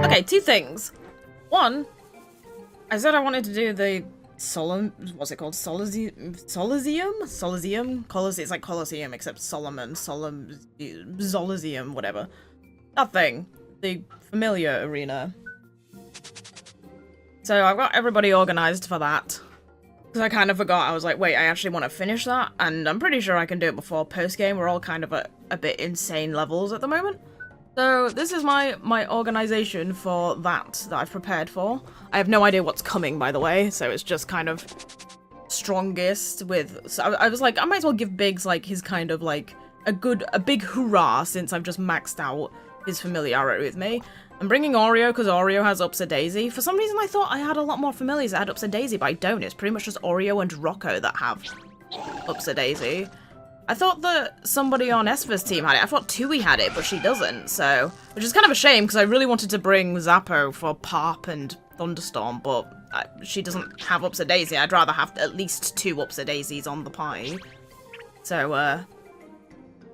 Okay, two things. One, I said I wanted to do the what's it called? Soliseum? It's like Colosseum, except Zoliseum, whatever. That thing. The familiar arena. So I've got everybody organized for that. Because I kind of forgot, I was like, wait, I actually want to finish that, and I'm pretty sure I can do it before post-game. We're all kind of at a bit insane levels at the moment. So this is my organization for that I've prepared for. I have no idea what's coming, by the way, so it's just kind of strongest with... So I was like, I might as well give Biggs, like, his kind of, like, a big hurrah since I've just maxed out his familiarity with me. I'm bringing Oreo because Oreo has Upsidaisi. For some reason I thought I had a lot more familiars that had Upsidaisi, but I don't. It's pretty much just Oreo and Rocco that have Upsidaisi. I thought that somebody on Esfer's team had it. I thought Tui had it, but she doesn't, so... Which is kind of a shame, because I really wanted to bring Zappo for Pop and Thunderstorm, but she doesn't have Upsidaisi. I'd rather have at least 2 Upsidaisis on the pie. So,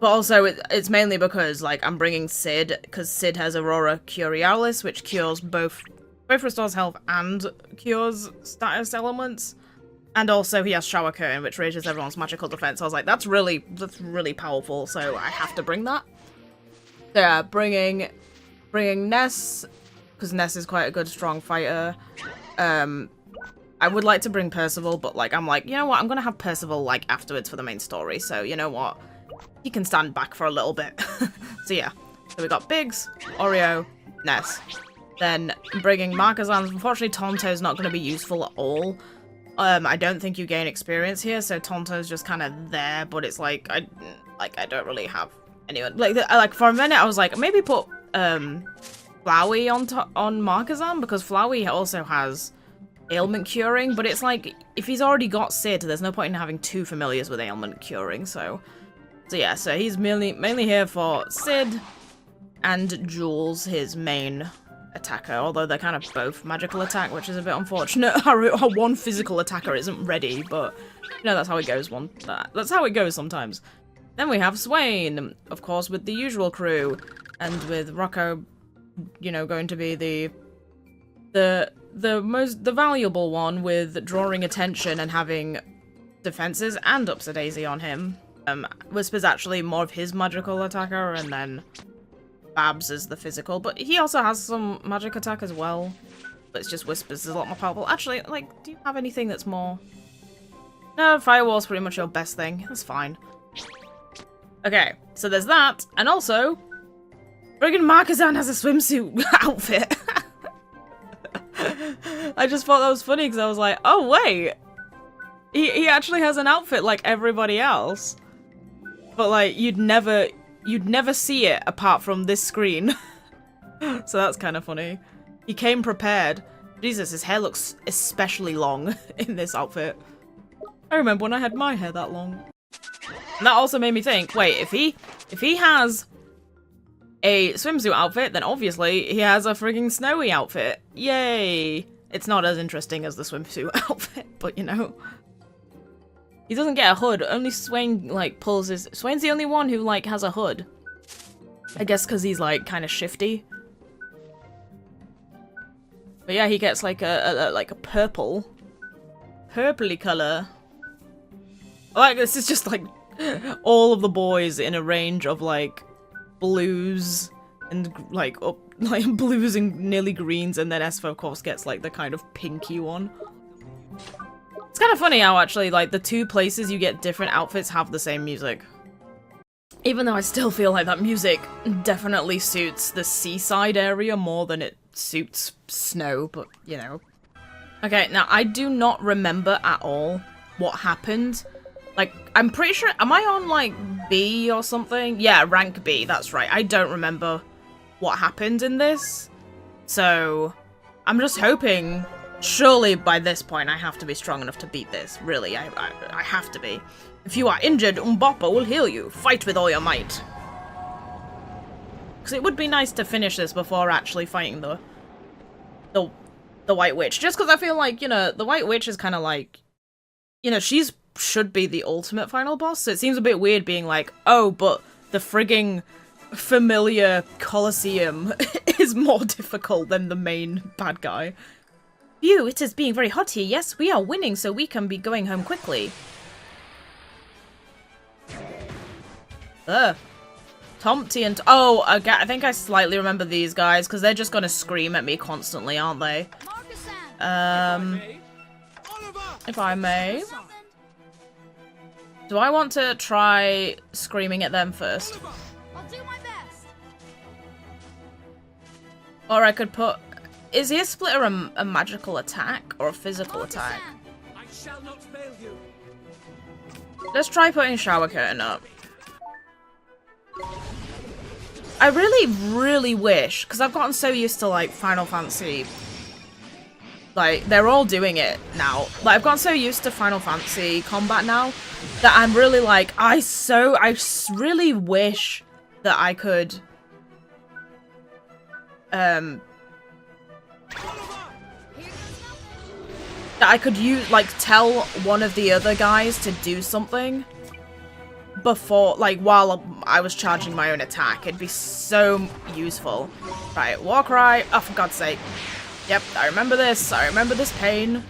But also, it's mainly because, like, I'm bringing Sid, because Sid has Aurora Curialis, which cures both restores health and cures status elements. And also he has Shower Curtain, which raises everyone's magical defense. I was like, that's really powerful, so I have to bring that. So yeah, bringing Ness, because Ness is quite a good, strong fighter. I would like to bring Percival, but like, I'm like, you know what, I'm gonna have Percival like afterwards for the main story, so you know what? He can stand back for a little bit. So yeah, so we got Biggs, Oreo, Ness. Then bringing Markazans. Unfortunately, Tonto's not gonna be useful at all. I don't think you gain experience here, so Tonto's just kind of there, but it's like I don't really have anyone. Like for a minute I was like, maybe put Flowey on Markazan, because Flowey also has ailment curing, but it's like if he's already got Sid, there's no point in having 2 familiars with ailment curing, so yeah, so he's mainly here for Sid and Jules, his main attacker, although they're kind of both magical attack, which is a bit unfortunate. Our one physical attacker isn't ready, but you know, that's how it goes. That's how it goes sometimes. Then we have Swain, of course, with the usual crew, and with Rocco, you know, going to be the valuable one with drawing attention and having defenses and Upsidaisi on him. Whisper's actually more of his magical attacker, and then Babs is the physical, but he also has some magic attack as well. But it's just Whispers is a lot more powerful. Actually, like, do you have anything that's more... No, Firewall's pretty much your best thing. That's fine. Okay, so there's that, and also, friggin' Markazan has a swimsuit outfit. I just thought that was funny, because I was like, oh wait! He actually has an outfit like everybody else. But like, you'd never see it apart from this screen. So that's kind of funny. He came prepared. Jesus, his hair looks especially long in this outfit. I remember when I had my hair that long. And that also made me think, wait, if he has a swimsuit outfit, then obviously he has a frigging snowy outfit. Yay! It's not as interesting as the swimsuit outfit, but you know. He doesn't get a hood, only Swain, like, pulls his... Swain's the only one who, like, has a hood. I guess because he's, like, kind of shifty. But yeah, he gets, like, a purpley colour. Like, this is just, like, all of the boys in a range of, like, blues and, like, blues and nearly greens, and then Esfa, of course, gets, like, the kind of pinky one. It's kind of funny how actually, like, the 2 places you get different outfits have the same music. Even though I still feel like that music definitely suits the seaside area more than it suits snow, but, you know. Okay, now, I do not remember at all what happened. Like, I'm pretty sure, am I on, like, B or something? Yeah, rank B, that's right. I don't remember what happened in this. So, I'm just hoping... Surely by this point I have to be strong enough to beat this. Really, I have to be. If you are injured, Umboppa will heal you. Fight with all your might. Because it would be nice to finish this before actually fighting the White Witch. Just because I feel like, you know, the White Witch is kind of like... you know, she's should be the ultimate final boss, so it seems a bit weird being like, oh, but the frigging familiar Colosseum is more difficult than the main bad guy. Phew, it is being very hot here. Yes, we are winning, so we can be going home quickly. Tomty and... Oh, I think I slightly remember these guys, because they're just going to scream at me constantly, aren't they? If I may. Do I want to try screaming at them first? I'll do my best. Or I could put... Is the splitter a magical attack or a physical attack? I shall not fail you. Let's try putting shower curtain up. I really, really wish, because I've gotten so used to, like, Final Fantasy. Like, they're all doing it now. Like, I've gotten so used to Final Fantasy combat now that I'm really like, I really wish that I could, that I could use, like, tell one of the other guys to do something before, like, while I was charging my own attack. It'd be so useful. Right, Warcry. Oh, for God's sake. Yep, I remember this. I remember this pain.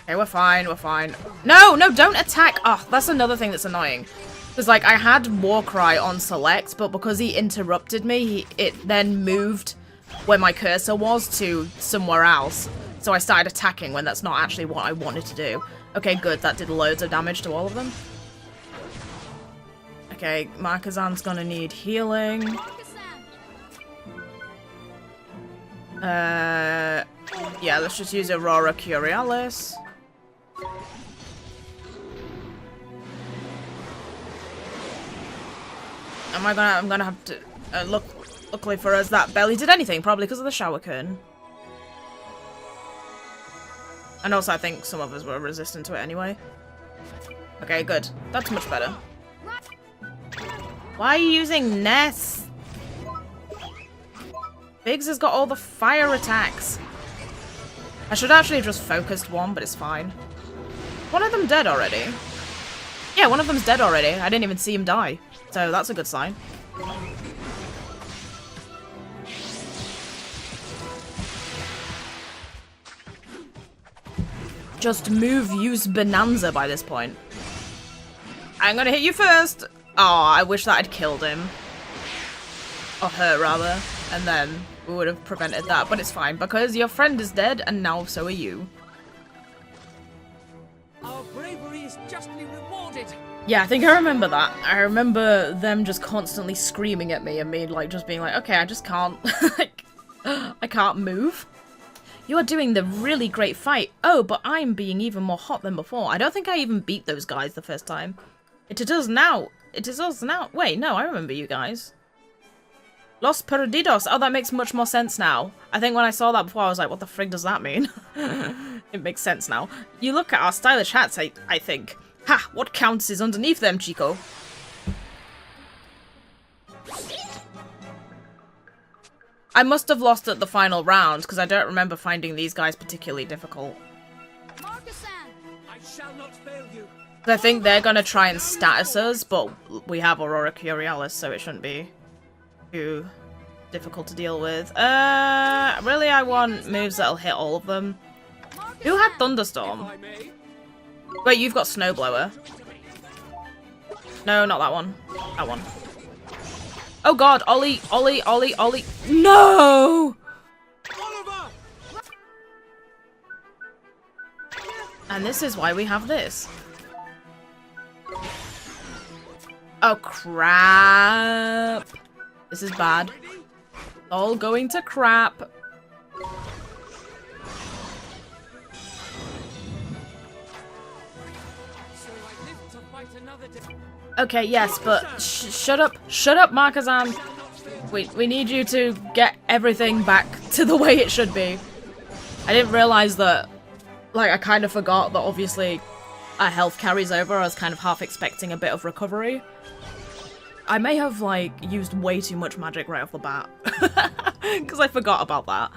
Okay, we're fine. We're fine. No, no, don't attack. Oh, that's another thing that's annoying. Because, like, I had Warcry on select, but because he interrupted me, it then moved where my cursor was to somewhere else. So I started attacking when that's not actually what I wanted to do. Okay, good. That did loads of damage to all of them. Okay, Markazan's gonna need healing. Yeah, let's just use Aurora Curialis. I'm gonna have to luckily for us that barely did anything, probably because of the shower curtain. And also I think some of us were resistant to it anyway. Okay, good. That's much better. Why are you using Ness? Biggs has got all the fire attacks. I should actually have just focused one, but it's fine. One of them dead already. Yeah, one of them's dead already. I didn't even see him die. So that's a good sign. Just move, use Bonanza by this point. I'm gonna hit you first! Oh, I wish that had killed him. Or her, rather. And then we would have prevented that. But it's fine, because your friend is dead, and now so are you. Our bravery is justly rewarded. Yeah, I think I remember that. I remember them just constantly screaming at me and me, like, just being like, okay, I just can't, like, I can't move. You are doing the really great fight. Oh, but I'm being even more hot than before. I don't think I even beat those guys the first time. It is us now. It is us now. Wait, no, I remember you guys. Los Perdidos. Oh, that makes much more sense now. I think when I saw that before, I was like, what the frig does that mean? It makes sense now. You look at our stylish hats, I think. Ha! What counts is underneath them, Chico. I must have lost at the final round, because I don't remember finding these guys particularly difficult. I shall not fail you. I think they're gonna try and status us, but we have Aurora Curialis, so it shouldn't be too difficult to deal with. Really, I want moves that'll hit all of them. Who had Thunderstorm? Wait, you've got Snowblower. No, not that one. That one. Oh god, Ollie, Ollie, Ollie, Ollie. No! Oliver! And this is why we have this. Oh crap. This is bad. All going to crap. Okay, yes, but shut up, Markazan. We need you to get everything back to the way it should be. I didn't realize that, like, I kind of forgot that obviously our health carries over. I was kind of half expecting a bit of recovery. I may have, like, used way too much magic right off the bat. Because I forgot about that.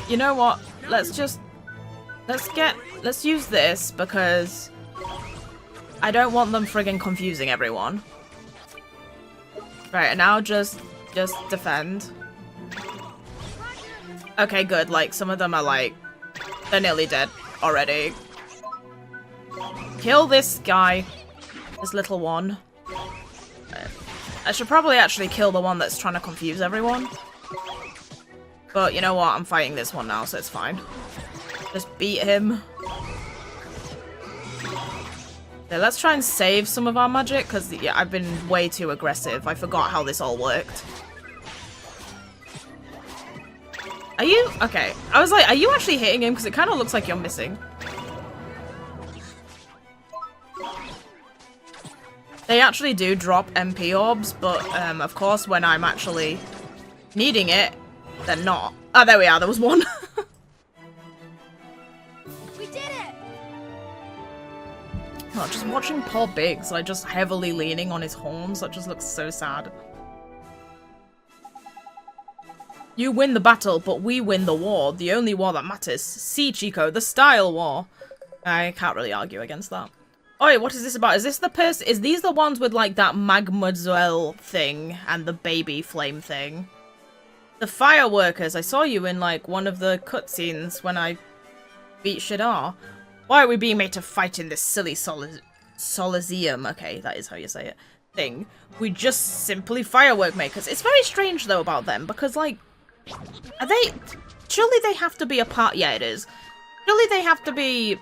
You know what? Let's use this because I don't want them friggin' confusing everyone. Right, and now just defend. Okay, good. Like, some of them are like, they're nearly dead already. Kill this guy. This little one. I should probably actually kill the one that's trying to confuse everyone. But you know what? I'm fighting this one now, so it's fine. Just beat him. Okay, let's try and save some of our magic, because yeah, I've been way too aggressive. I forgot how this all worked. Are you? Okay. I was like, are you actually hitting him? Because it kind of looks like you're missing. They actually do drop MP orbs, but of course when I'm actually needing it, they're not. Oh, there we are. There was one. We did it! Oh, just watching poor Biggs, like, just heavily leaning on his horns, that just looks so sad. You win the battle, but we win the war. The only war that matters. See, Chico, the style war. I can't really argue against that. Oi, what is this about? Is this the person? Is these the ones with, like, that Mademoiselle thing and the baby flame thing? The fireworkers. I saw you in, like, one of the cutscenes when I beat Shadar. Why are we being made to fight in this silly Solazium? Okay, that is how you say it. Thing. We just simply firework makers. It's very strange, though, about them, because, like, are they... Surely they have to be a part... Yeah, it is. Surely they have to be...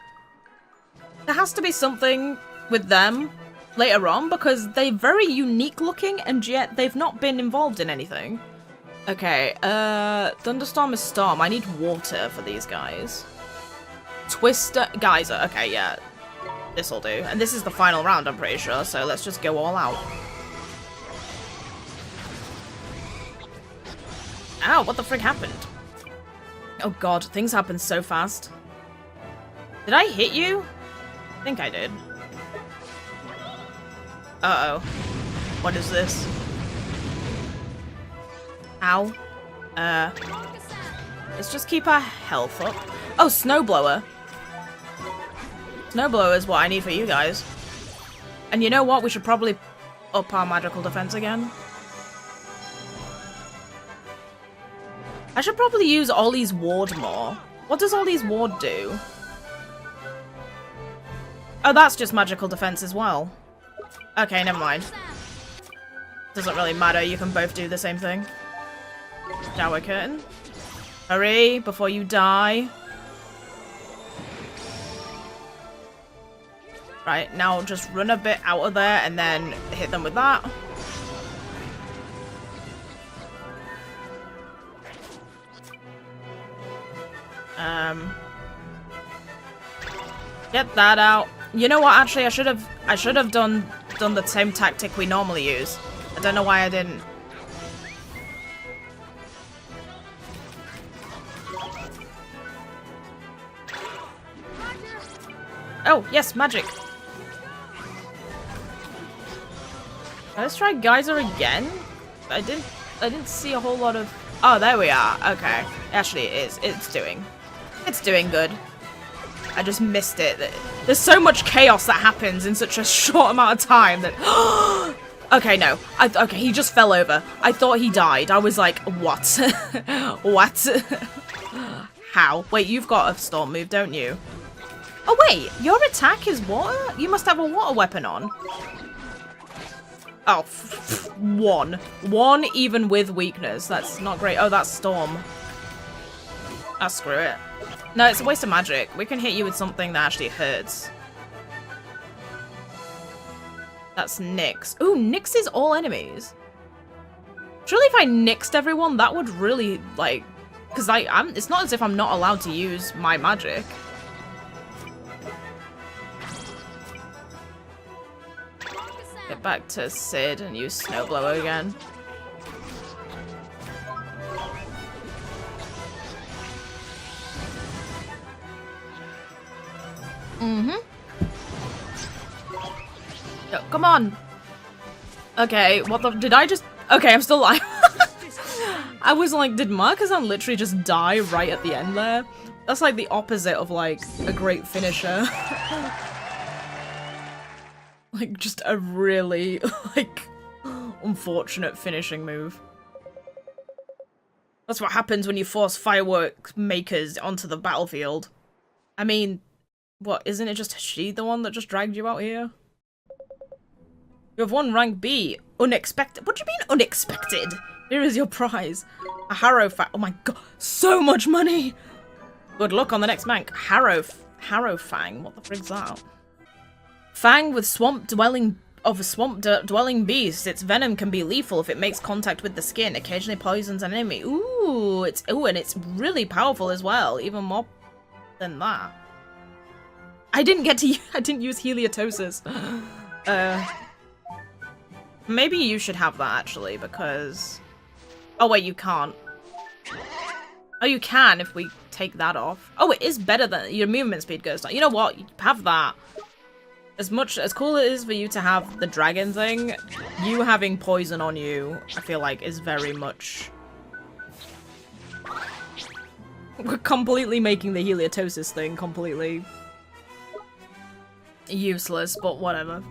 There has to be something with them later on, because they're very unique looking, and yet they've not been involved in anything. Okay, Thunderstorm is Storm. I need water for these guys. Twister... Geyser. Okay, yeah. This'll do. And this is the final round, I'm pretty sure, so let's just go all out. Ow, what the frick happened? Oh god, things happen so fast. Did I hit you? I think I did. Uh-oh. What is this? Ow. Let's just keep our health up. Oh, Snowblower. Snowblower is what I need for you guys. And you know what? We should probably up our magical defense again. I should probably use Ollie's Ward more. What does Ollie's Ward do? Oh, that's just magical defense as well. Okay, never mind. Doesn't really matter, you can both do the same thing. Shower curtain. Hurry, before you die. Right, now just run a bit out of there and then hit them with that. Get that out. You know what? Actually, I should have done the same tactic we normally use. I don't know why I didn't. Oh yes, magic. Let's try Geyser again. I didn't see a whole lot of. Oh, there we are. Okay, actually, it is. It's doing good. I just missed it. There's so much chaos that happens in such a short amount of time that... Okay, no. Okay, he just fell over. I thought he died. I was like, what? What? How? Wait, you've got a storm move, don't you? Oh, wait. Your attack is water? You must have a water weapon on. Oh, one. One even with weakness. That's not great. Oh, that's storm. Ah, screw it. No, it's a waste of magic. We can hit you with something that actually hurts. That's Nyx. Ooh, Nyx is all enemies. Surely if I nixed everyone, that would really, like... Because it's not as if I'm not allowed to use my magic. Get back to Sid and use Snowblower again. Oh, come on. Okay, what the... Did I just... Okay, I'm still alive. I was like, did Markazan literally just die right at the end there? That's like the opposite of like a great finisher. Like just a really like unfortunate finishing move. That's what happens when you force fireworks makers onto the battlefield. I mean, what, isn't it just she the one that just dragged you out here? You have won rank B. Unexpected. What do you mean unexpected? Here is your prize. A Harrow Fang. Oh my god, so much money! Good luck on the next bank. Harrow Fang. What the frick's that? Fang with swamp-dwelling beast. Its venom can be lethal if it makes contact with the skin. Occasionally poisons an enemy. Ooh, and it's really powerful as well. Even more than that. I didn't use Heliatosis. Maybe you should have that actually, because... Oh wait, you can't. Oh, you can if we take that off. Oh, it is better than your movement speed goes down. You know what? You have that. As cool it is for you to have the dragon thing, you having poison on you, I feel like, is very much... We're completely making the Heliatosis thing completely useless, but whatever.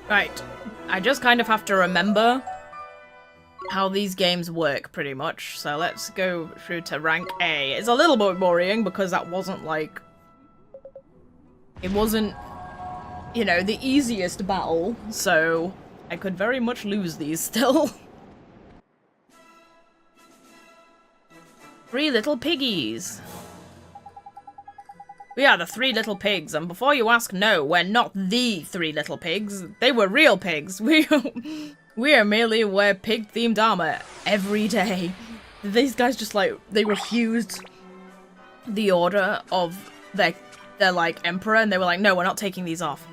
Right. I just kind of have to remember how these games work, pretty much. So let's go through to rank A. It's a little bit worrying because that wasn't, like... It wasn't, you know, the easiest battle, so I could very much lose these still. 3 little piggies. We are the 3 little pigs, and before you ask, no, we're not the 3 little pigs. They were real pigs. We are merely wear pig-themed armor every day. These guys just, like, they refused the order of their like, emperor, and they were like, no, we're not taking these off.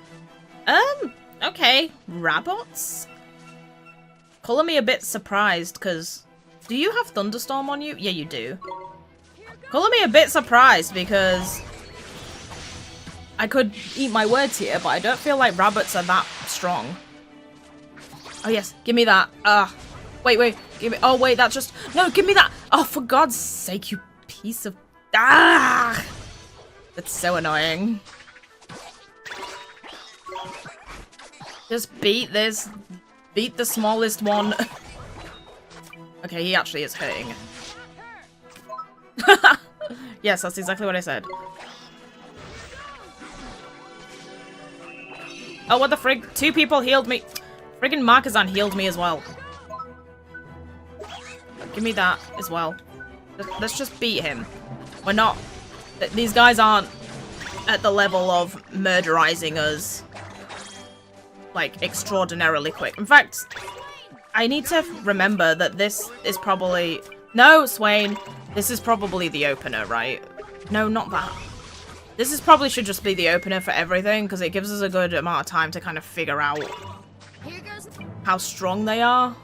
Okay. Rabots? Color me a bit surprised, because... Do you have Thunderstorm on you? Yeah, you do. Color me a bit surprised, because... I could eat my words here, but I don't feel like rabbits are that strong. Oh yes, give me that. Wait, give me- oh wait, that's just- No, give me that! Oh, for God's sake, you piece of- Ah! That's so annoying. Just beat this. Beat the smallest one. Okay, he actually is hurting. Yes, that's exactly what I said. Oh, what the frig? 2 people healed me. Friggin' Markazan healed me as well. Give me that as well. Let's just beat him. We're not... These guys aren't at the level of murderizing us, like, extraordinarily quick. In fact, I need to remember that this is probably... No, Swain! This is probably the opener, right? No, not that. This is probably should just be the opener for everything, because it gives us a good amount of time to kind of figure out how strong they are.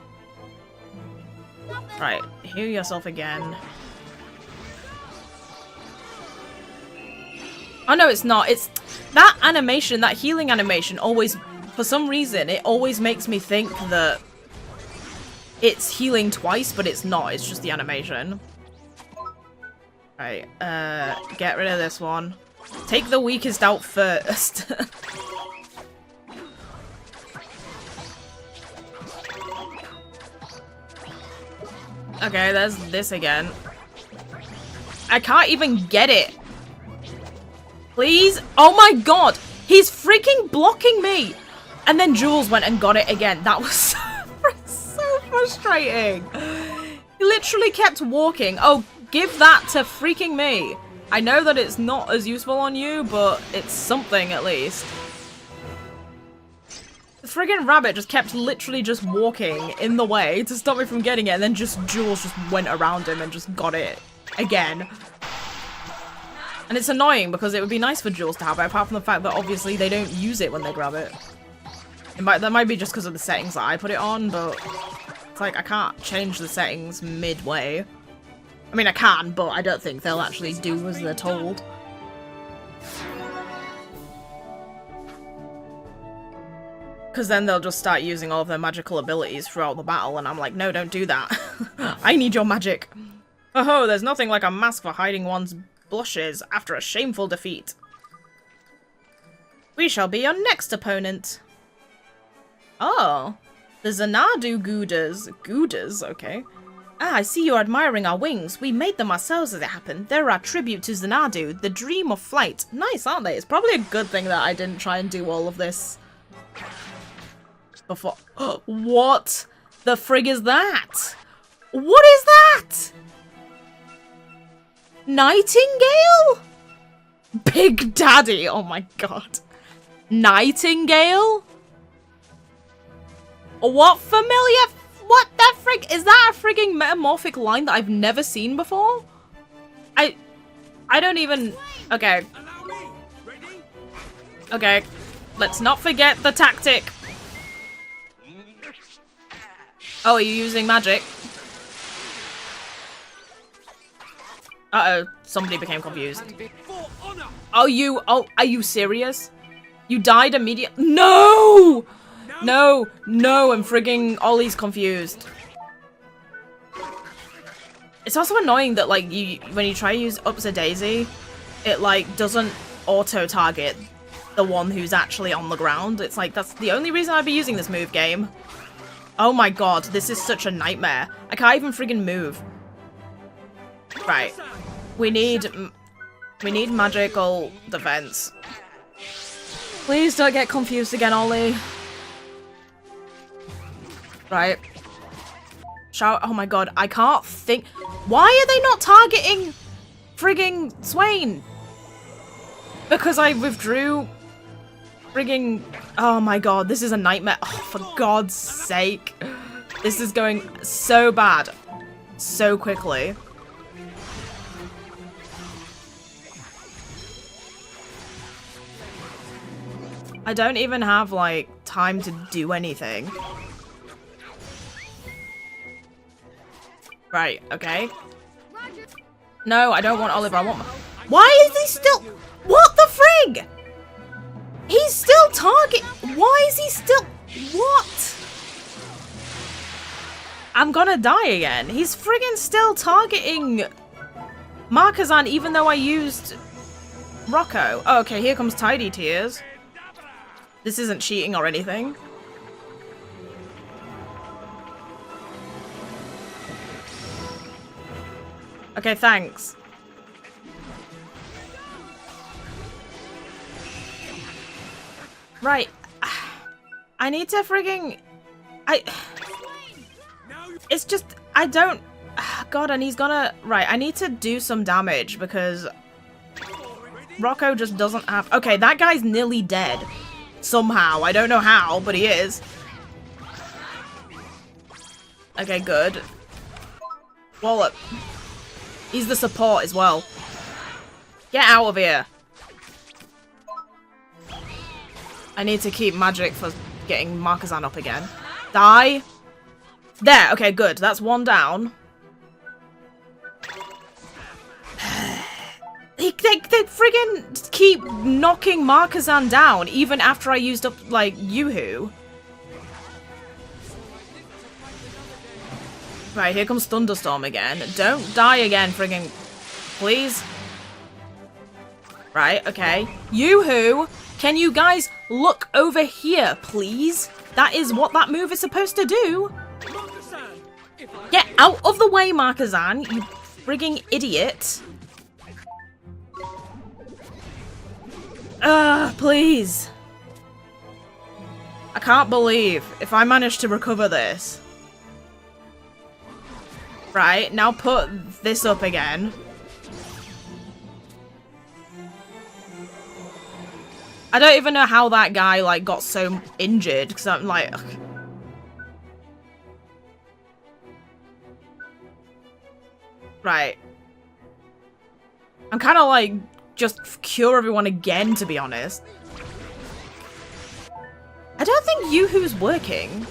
Right, heal yourself again. Oh no, it's not. It's that animation, that healing animation always, for some reason, it always makes me think that it's healing twice, but it's not. It's just the animation. Right, get rid of this one. Take the weakest out first. Okay, there's this again. I can't even get it. Please? Oh my god! He's freaking blocking me! And then Jules went and got it again. That was so frustrating. He literally kept walking. Oh, give that to freaking me. I know that it's not as useful on you, but it's something at least. The friggin' rabbit just kept literally just walking in the way to stop me from getting it, and then just Jules just went around him and just got it again. And it's annoying because it would be nice for Jules to have it, apart from the fact that obviously they don't use it when they grab it. That might be just because of the settings that I put it on, but it's like I can't change the settings midway. I mean, I can, but I don't think they'll actually do as they're told. Because then they'll just start using all of their magical abilities throughout the battle, and I'm like, no, don't do that. I need your magic. Oh, there's nothing like a mask for hiding one's blushes after a shameful defeat. We shall be your next opponent. Oh, the Xanadu Goudas. Goudas, okay. Ah, I see you're admiring our wings. We made them ourselves as it happened. They're our tribute to Xanadu, the dream of flight. Nice, aren't they? It's probably a good thing that I didn't try and do all of this before. What the frig is that? What is that? Nightingale? Big Daddy, oh my god. Nightingale? What familiar? What the frig? Is that a frigging metamorphic line that I've never seen before? I don't even... Okay. Okay. Let's not forget the tactic. Oh, are you using magic? Uh-oh. Somebody became confused. Oh, are you serious? You died immediately? No! No, and frigging Ollie's confused. It's also annoying that, like, when you try to use Upsadaisy, it, like, doesn't auto-target the one who's actually on the ground. It's like, that's the only reason I'd be using this move game. Oh my god, this is such a nightmare. I can't even friggin' move. Right. We need magical defense. Please don't get confused again, Ollie. Right. Shout. Oh my god, I can't think. Why are they not targeting frigging Swain? Because I withdrew frigging. Oh my god, this is a nightmare. Oh, for God's sake. This is going so bad. So quickly. I don't even have, like, time to do anything. Right, okay. No, I don't want Oliver, I want... Why is he still... What the frig? He's still target... Why is he still... What? I'm gonna die again. He's friggin' still targeting Markazan even though I used Rocco. Oh, okay, here comes Tidy Tears. This isn't cheating or anything. Okay, thanks. Right. I need to frigging... It's just... I don't... God, and he's gonna... Right, I need to do some damage because... Rocco just doesn't have... Okay, that guy's nearly dead. Somehow. I don't know how, but he is. Okay, good. Wallop. He's the support as well. Get out of here. I need to keep magic for getting Markazan up again. Die. There. Okay, good. That's one down. They friggin' keep knocking Markazan down even after I used up, like, Yoo-hoo. Right, here comes Thunderstorm again. Don't die again, friggin'. Please. Right, okay. Yoo-hoo, can you guys look over here, please? That is what that move is supposed to do. Get out of the way, Markazan, you frigging idiot. Please. I can't believe if I manage to recover this. Right, now put this up again. I don't even know how that guy, like, got so injured, because I'm like... Ugh. Right. I'm kind of like... just cure everyone again, to be honest. I don't think Yoo-hoo's working.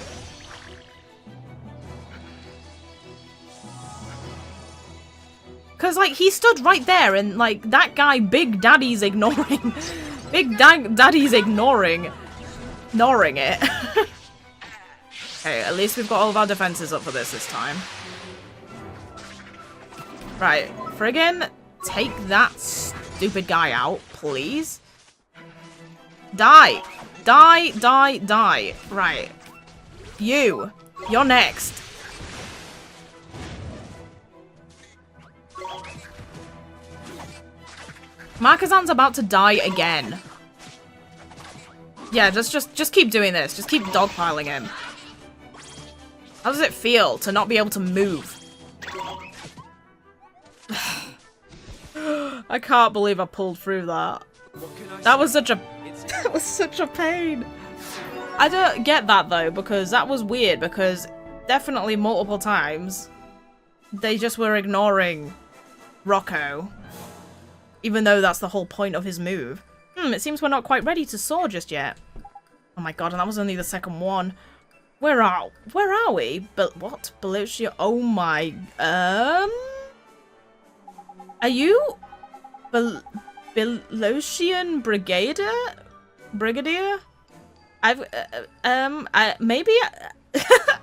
Because, like, he stood right there and, like, that guy, Big Daddy's ignoring. Daddy's ignoring it. Okay, at least we've got all of our defenses up for this time. Right, friggin' take that stupid guy out, please. Die! Die, die, die. Right. You're next. Markazan's about to die again. Yeah, just keep doing this. Just keep dogpiling him. How does it feel to not be able to move? I can't believe I pulled through that. That was such a that was such a pain. I don't get that though, because that was weird, because definitely multiple times they just were ignoring Rocco. Even though that's the whole point of his move. It seems we're not quite ready to soar just yet. Oh my god, and that was only the second one. Where are we? But what? Belotia? Oh my... Are you... Belosian Brigadier? Maybe...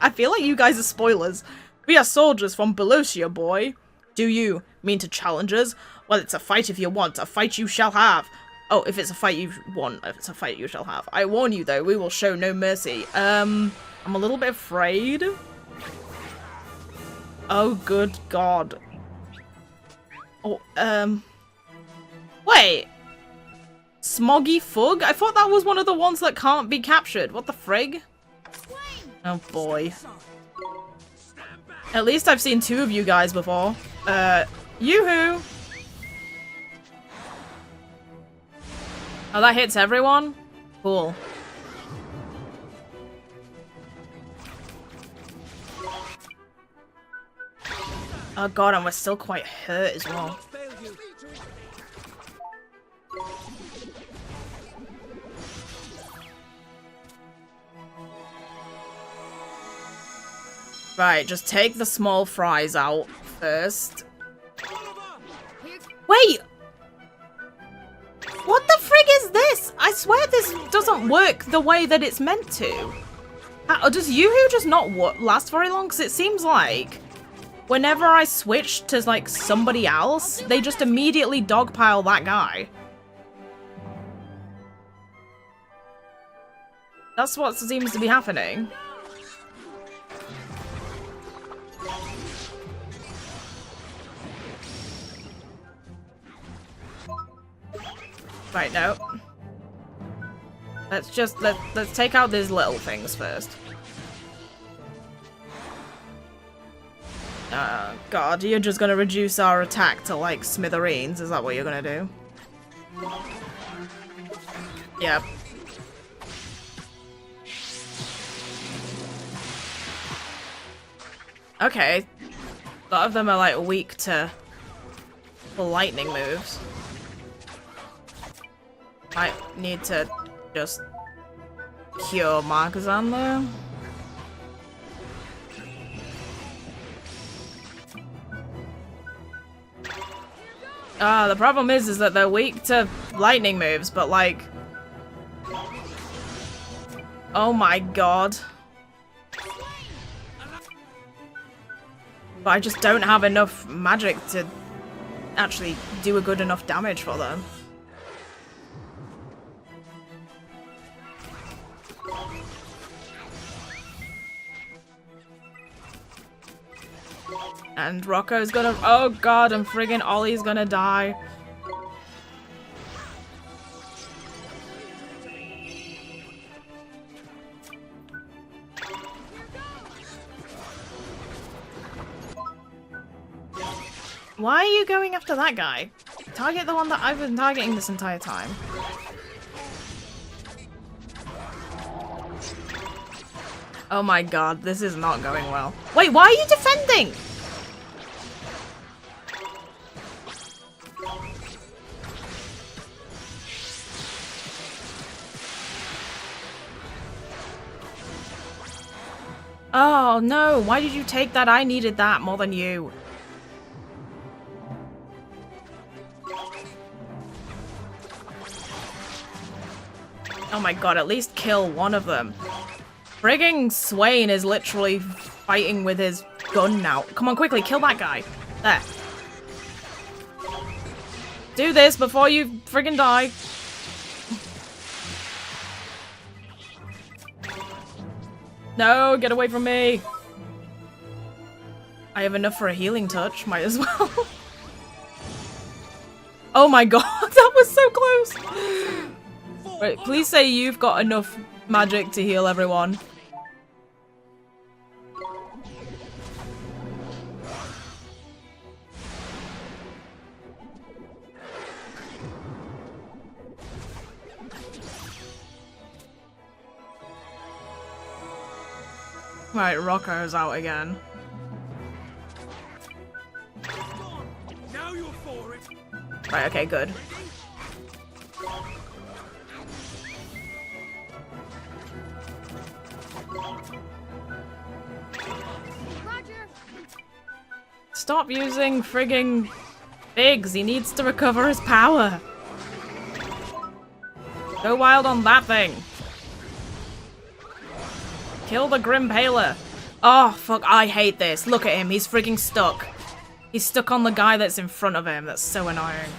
I feel like you guys are spoilers. We are soldiers from Belosia, boy. Do you mean to challenge us? Well, it's a fight if you want. A fight you shall have. Oh, if it's a fight you want, if it's a fight you shall have. I warn you, though, we will show no mercy. I'm a little bit afraid. Oh, good god. Oh, wait. Smoggy Fug? I thought that was one of the ones that can't be captured. What the frig? Oh, boy. At least I've seen two of you guys before. Yoo-hoo! Oh, that hits everyone? Cool. Oh god, and we're still quite hurt as well. Right, just take the small fries out first. Wait! What the frig is this? I swear this doesn't work the way that it's meant to. Does Yoo-hoo just not last very long? Because it seems like whenever I switch to like somebody else, they just immediately dogpile that guy. That's what seems to be happening. Right, no. Let's just let's take out these little things first. God, you're just gonna reduce our attack to like smithereens? Is that what you're gonna do? Yep. Okay. A lot of them are like weak to the lightning moves. I need to just cure Markazan though. The problem is that they're weak to lightning moves, but like... Oh my god. But I just don't have enough magic to actually do a good enough damage for them. And Rocco's gonna- oh god, and friggin' Ollie's gonna die. Why are you going after that guy? Target the one that I've been targeting this entire time. Oh my god, this is not going well. Wait, why are you defending? Oh no, why did you take that? I needed that more than you. Oh my god, at least kill one of them. Frigging Swain is literally fighting with his gun now. Come on, quickly, kill that guy. There. Do this before you friggin' die. No, get away from me. I have enough for a healing touch, might as well. Oh my god, that was so close. Wait, please say you've got enough magic to heal everyone. Right, Rocco's out again. Now you're for it. Right, okay, good. Roger. Stop using frigging Biggs. He needs to recover his power. Go wild on that thing. Kill the Grim Paler. Oh, fuck, I hate this. Look at him, he's frigging stuck. He's stuck on the guy that's in front of him. That's so annoying.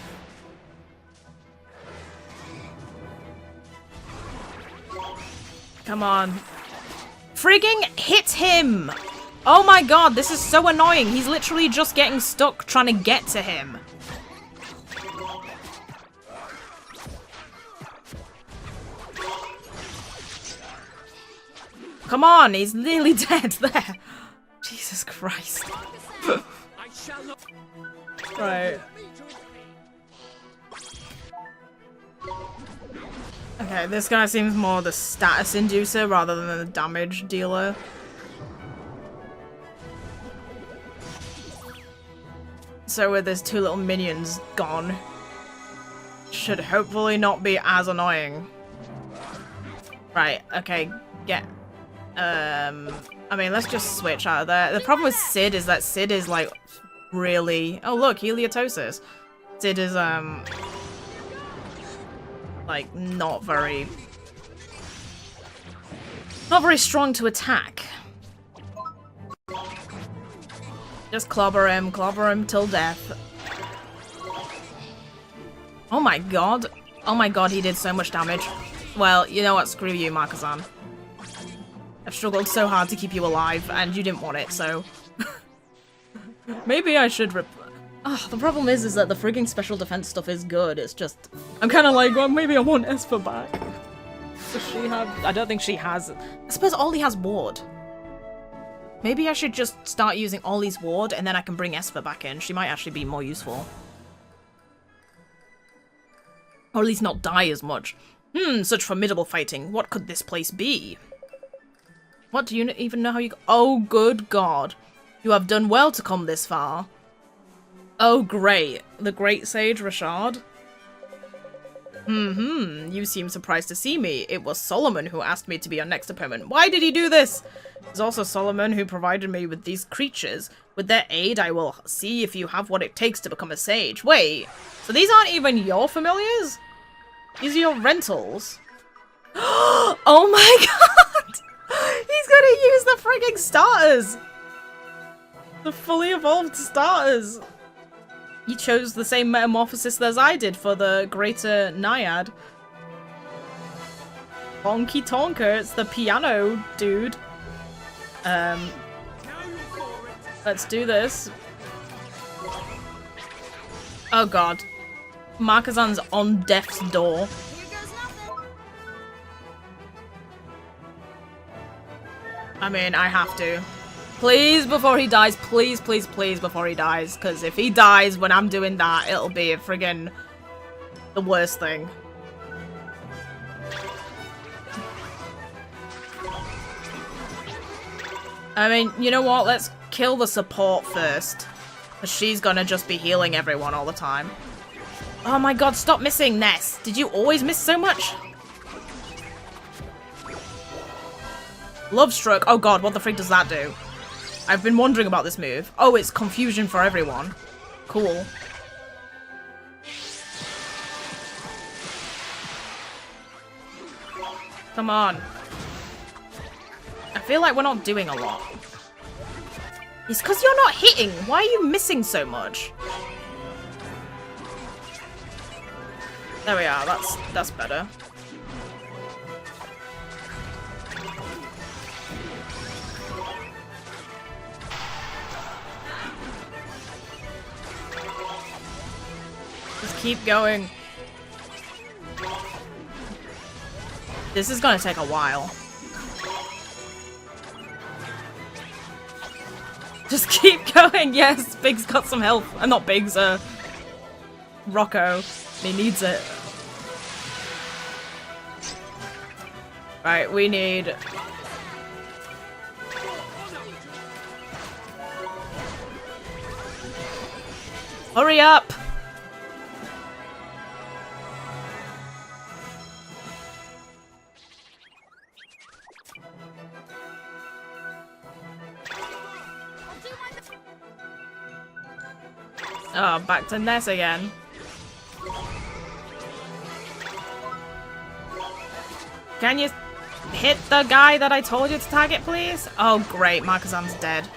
Come on. Frigging hit him! Oh my god, this is so annoying. He's literally just getting stuck trying to get to him. Come on, he's nearly dead there. Jesus Christ. I shall not. Right. Okay, this guy seems more the status inducer rather than the damage dealer. So with his two little minions gone, should hopefully not be as annoying. Right, okay, get... I mean, let's just switch out of there. The problem with Sid is that Sid is, like, really... Oh, look, Heliatosis. Sid is, like, not very strong to attack. Just clobber him till death. Oh my god. Oh my god, he did so much damage. Well, you know what, screw you, Markazan. I've struggled so hard to keep you alive, and you didn't want it, so... Maybe I should the problem is that the frigging special defense stuff is good, it's just... I'm kinda like, well, maybe I want Esper back. Does she have... I don't think she has... I suppose Ollie has Ward. Maybe I should just start using Ollie's Ward, and then I can bring Esper back in. She might actually be more useful. Or at least not die as much. Such formidable fighting. What could this place be? What, do you even know how you... Oh, good god. You have done well to come this far. Oh, great. The great sage Rashad? You seem surprised to see me. It was Solomon who asked me to be your next opponent. Why did he do this? It was also Solomon who provided me with these creatures. With their aid, I will see if you have what it takes to become a sage. Wait, so these aren't even your familiars? These are your rentals? Oh my god! He's gonna use the frigging starters! The fully evolved starters! You chose the same metamorphosis as I did for the greater Naiad. Bonky Tonka, it's the piano dude. Let's do this. Oh god. Markazan's on death's door. I mean, I have to. Please, before he dies, please, please, please, before he dies. Because if he dies when I'm doing that, it'll be a friggin' the worst thing. I mean, you know what? Let's kill the support first. Because she's gonna just be healing everyone all the time. Oh my god, stop missing, Ness! Did you always miss so much? Love Stroke. Oh god, what the freak does that do? I've been wondering about this move. Oh, it's confusion for everyone. Cool. Come on. I feel like we're not doing a lot. It's because you're not hitting. Why are you missing so much? There we are, that's better. Just keep going. This is gonna take a while. Just keep going, yes! Big's got some health. Not Big's, Rocco. He needs it. Right, we need... Hurry up! Oh, back to Ness again. Can you hit the guy that I told you to target, please? Oh, great. Markazan's dead.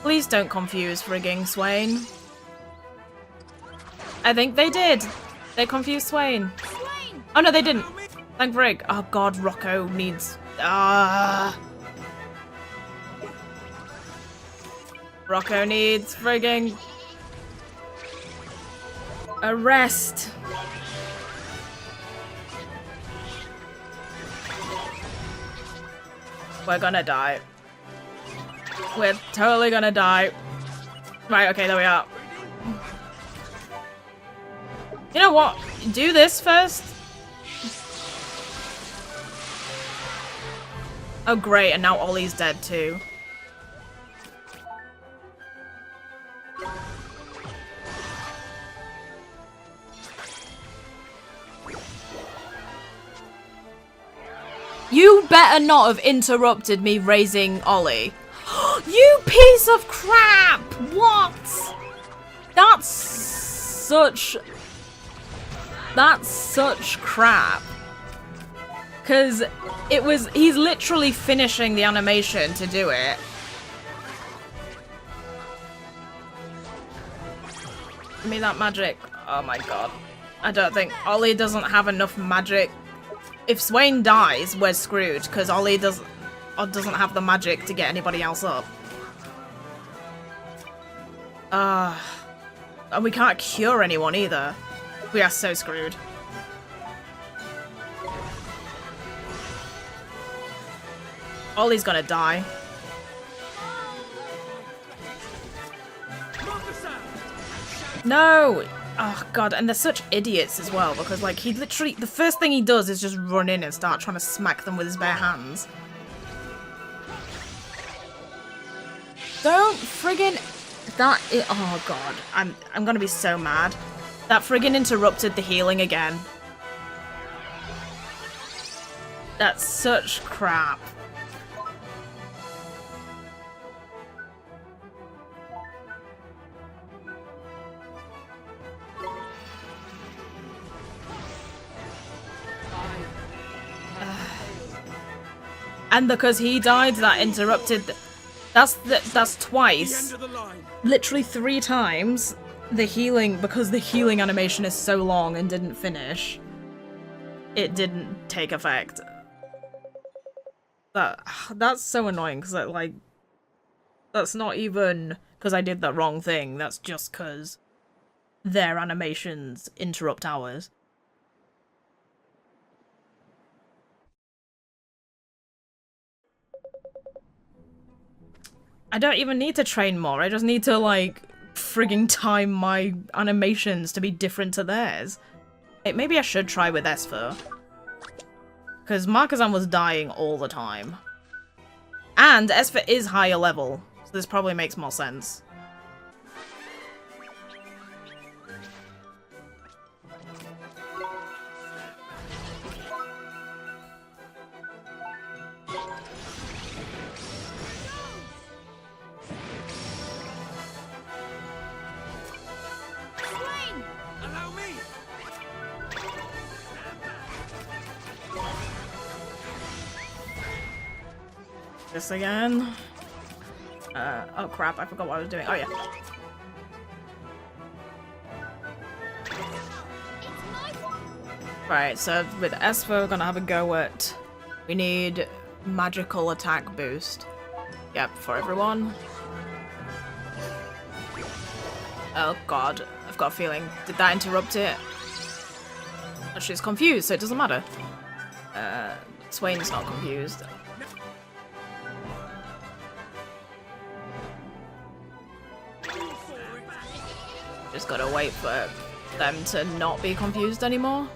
Please don't confuse frigging Swain. I think they did. They confused Swain. Oh, no, they didn't. Thank frig. Oh, God, Rocco needs... Rocco needs frigging... a rest. We're gonna die. We're totally gonna die. Right, okay, there we are. You know what? Do this first. Oh great, and now Ollie's dead too. You better not have interrupted me raising Ollie. You piece of crap! What? That's such crap. Cause he's literally finishing the animation to do it. Give me that magic. Oh my god. I don't think Ollie doesn't have enough magic. If Swain dies, we're screwed, because Ollie doesn't have the magic to get anybody else up. And we can't cure anyone either. We are so screwed. Ollie's gonna die. No! Oh god, and they're such idiots as well, because like he literally, the first thing he does is just run in and start trying to smack them with his bare hands. Don't friggin' oh god, I'm gonna be so mad. That friggin' interrupted the healing again. That's such crap. And because he died, that interrupted. That's twice. Literally 3 times the healing, because the healing animation is so long and didn't finish. It didn't take effect. That's so annoying because like that's not even because I did the wrong thing. That's just because their animations interrupt ours. I don't even need to train more, I just need to, like, frigging time my animations to be different to theirs. Hey, maybe I should try with Esper. Because Markazan was dying all the time. And Esper is higher level, so this probably makes more sense. This again. Oh crap, I forgot what I was doing. Oh yeah. It's my Right, so with Esper, we're gonna have a go at... We need magical attack boost. Yep, for everyone. Oh god, I've got a feeling. Did that interrupt it? Oh, she's confused, so it doesn't matter. Swain's not confused. Just gotta wait for them to not be confused anymore.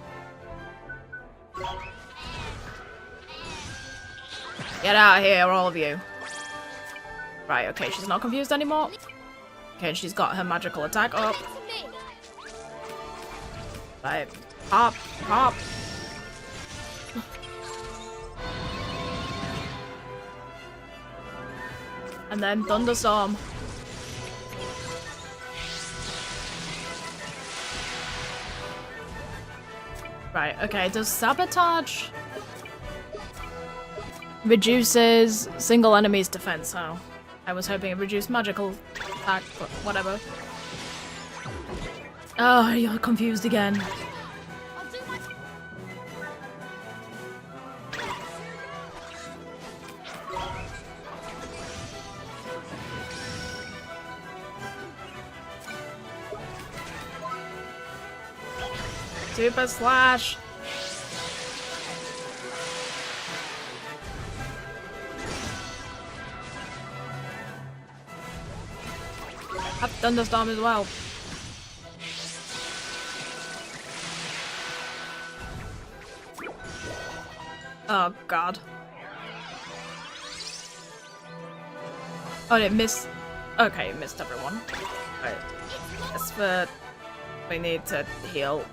Get out of here, all of you. Right, okay, she's not confused anymore. Okay, and she's got her magical attack up. Right, pop, pop. And then thunderstorm. Right, okay, does sabotage reduces single enemy's defense? Oh, I was hoping it reduced magical attack, but whatever. Oh, you're confused again. I'll do my... Super slash. Have thunderstorm as well. Oh god. Oh, it missed. Okay, it missed everyone. Right. As for we need to heal.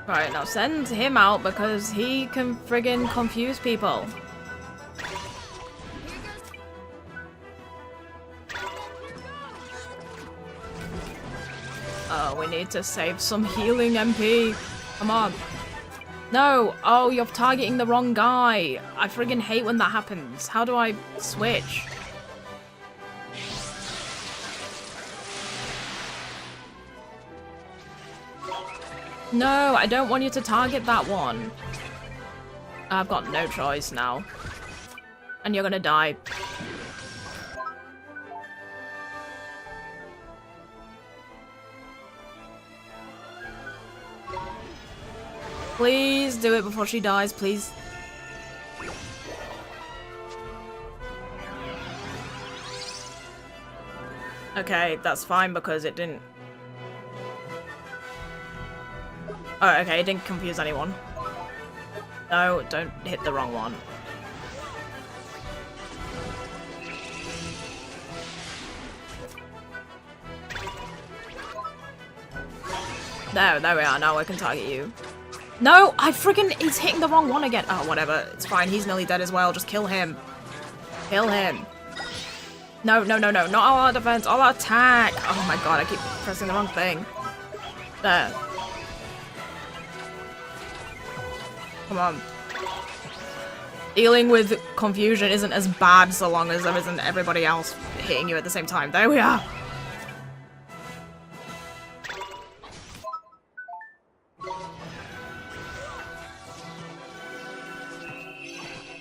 Right, now send him out because he can friggin' confuse people. Oh, we need to save some healing MP. Come on. No! Oh, you're targeting the wrong guy. I friggin' hate when that happens. How do I switch? No, I don't want you to target that one. I've got no choice now. And you're gonna die. Please do it before she dies, please. Okay, that's fine because it didn't... Oh, okay, it didn't confuse anyone. No, don't hit the wrong one. There we are, now I can target you. No, he's hitting the wrong one again. Oh, whatever, it's fine, he's nearly dead as well, just kill him. Kill him. No, not all out defense, all out attack. Oh my god, I keep pressing the wrong thing. There. Come on. Dealing with confusion isn't as bad so long as there isn't everybody else hitting you at the same time. There we are.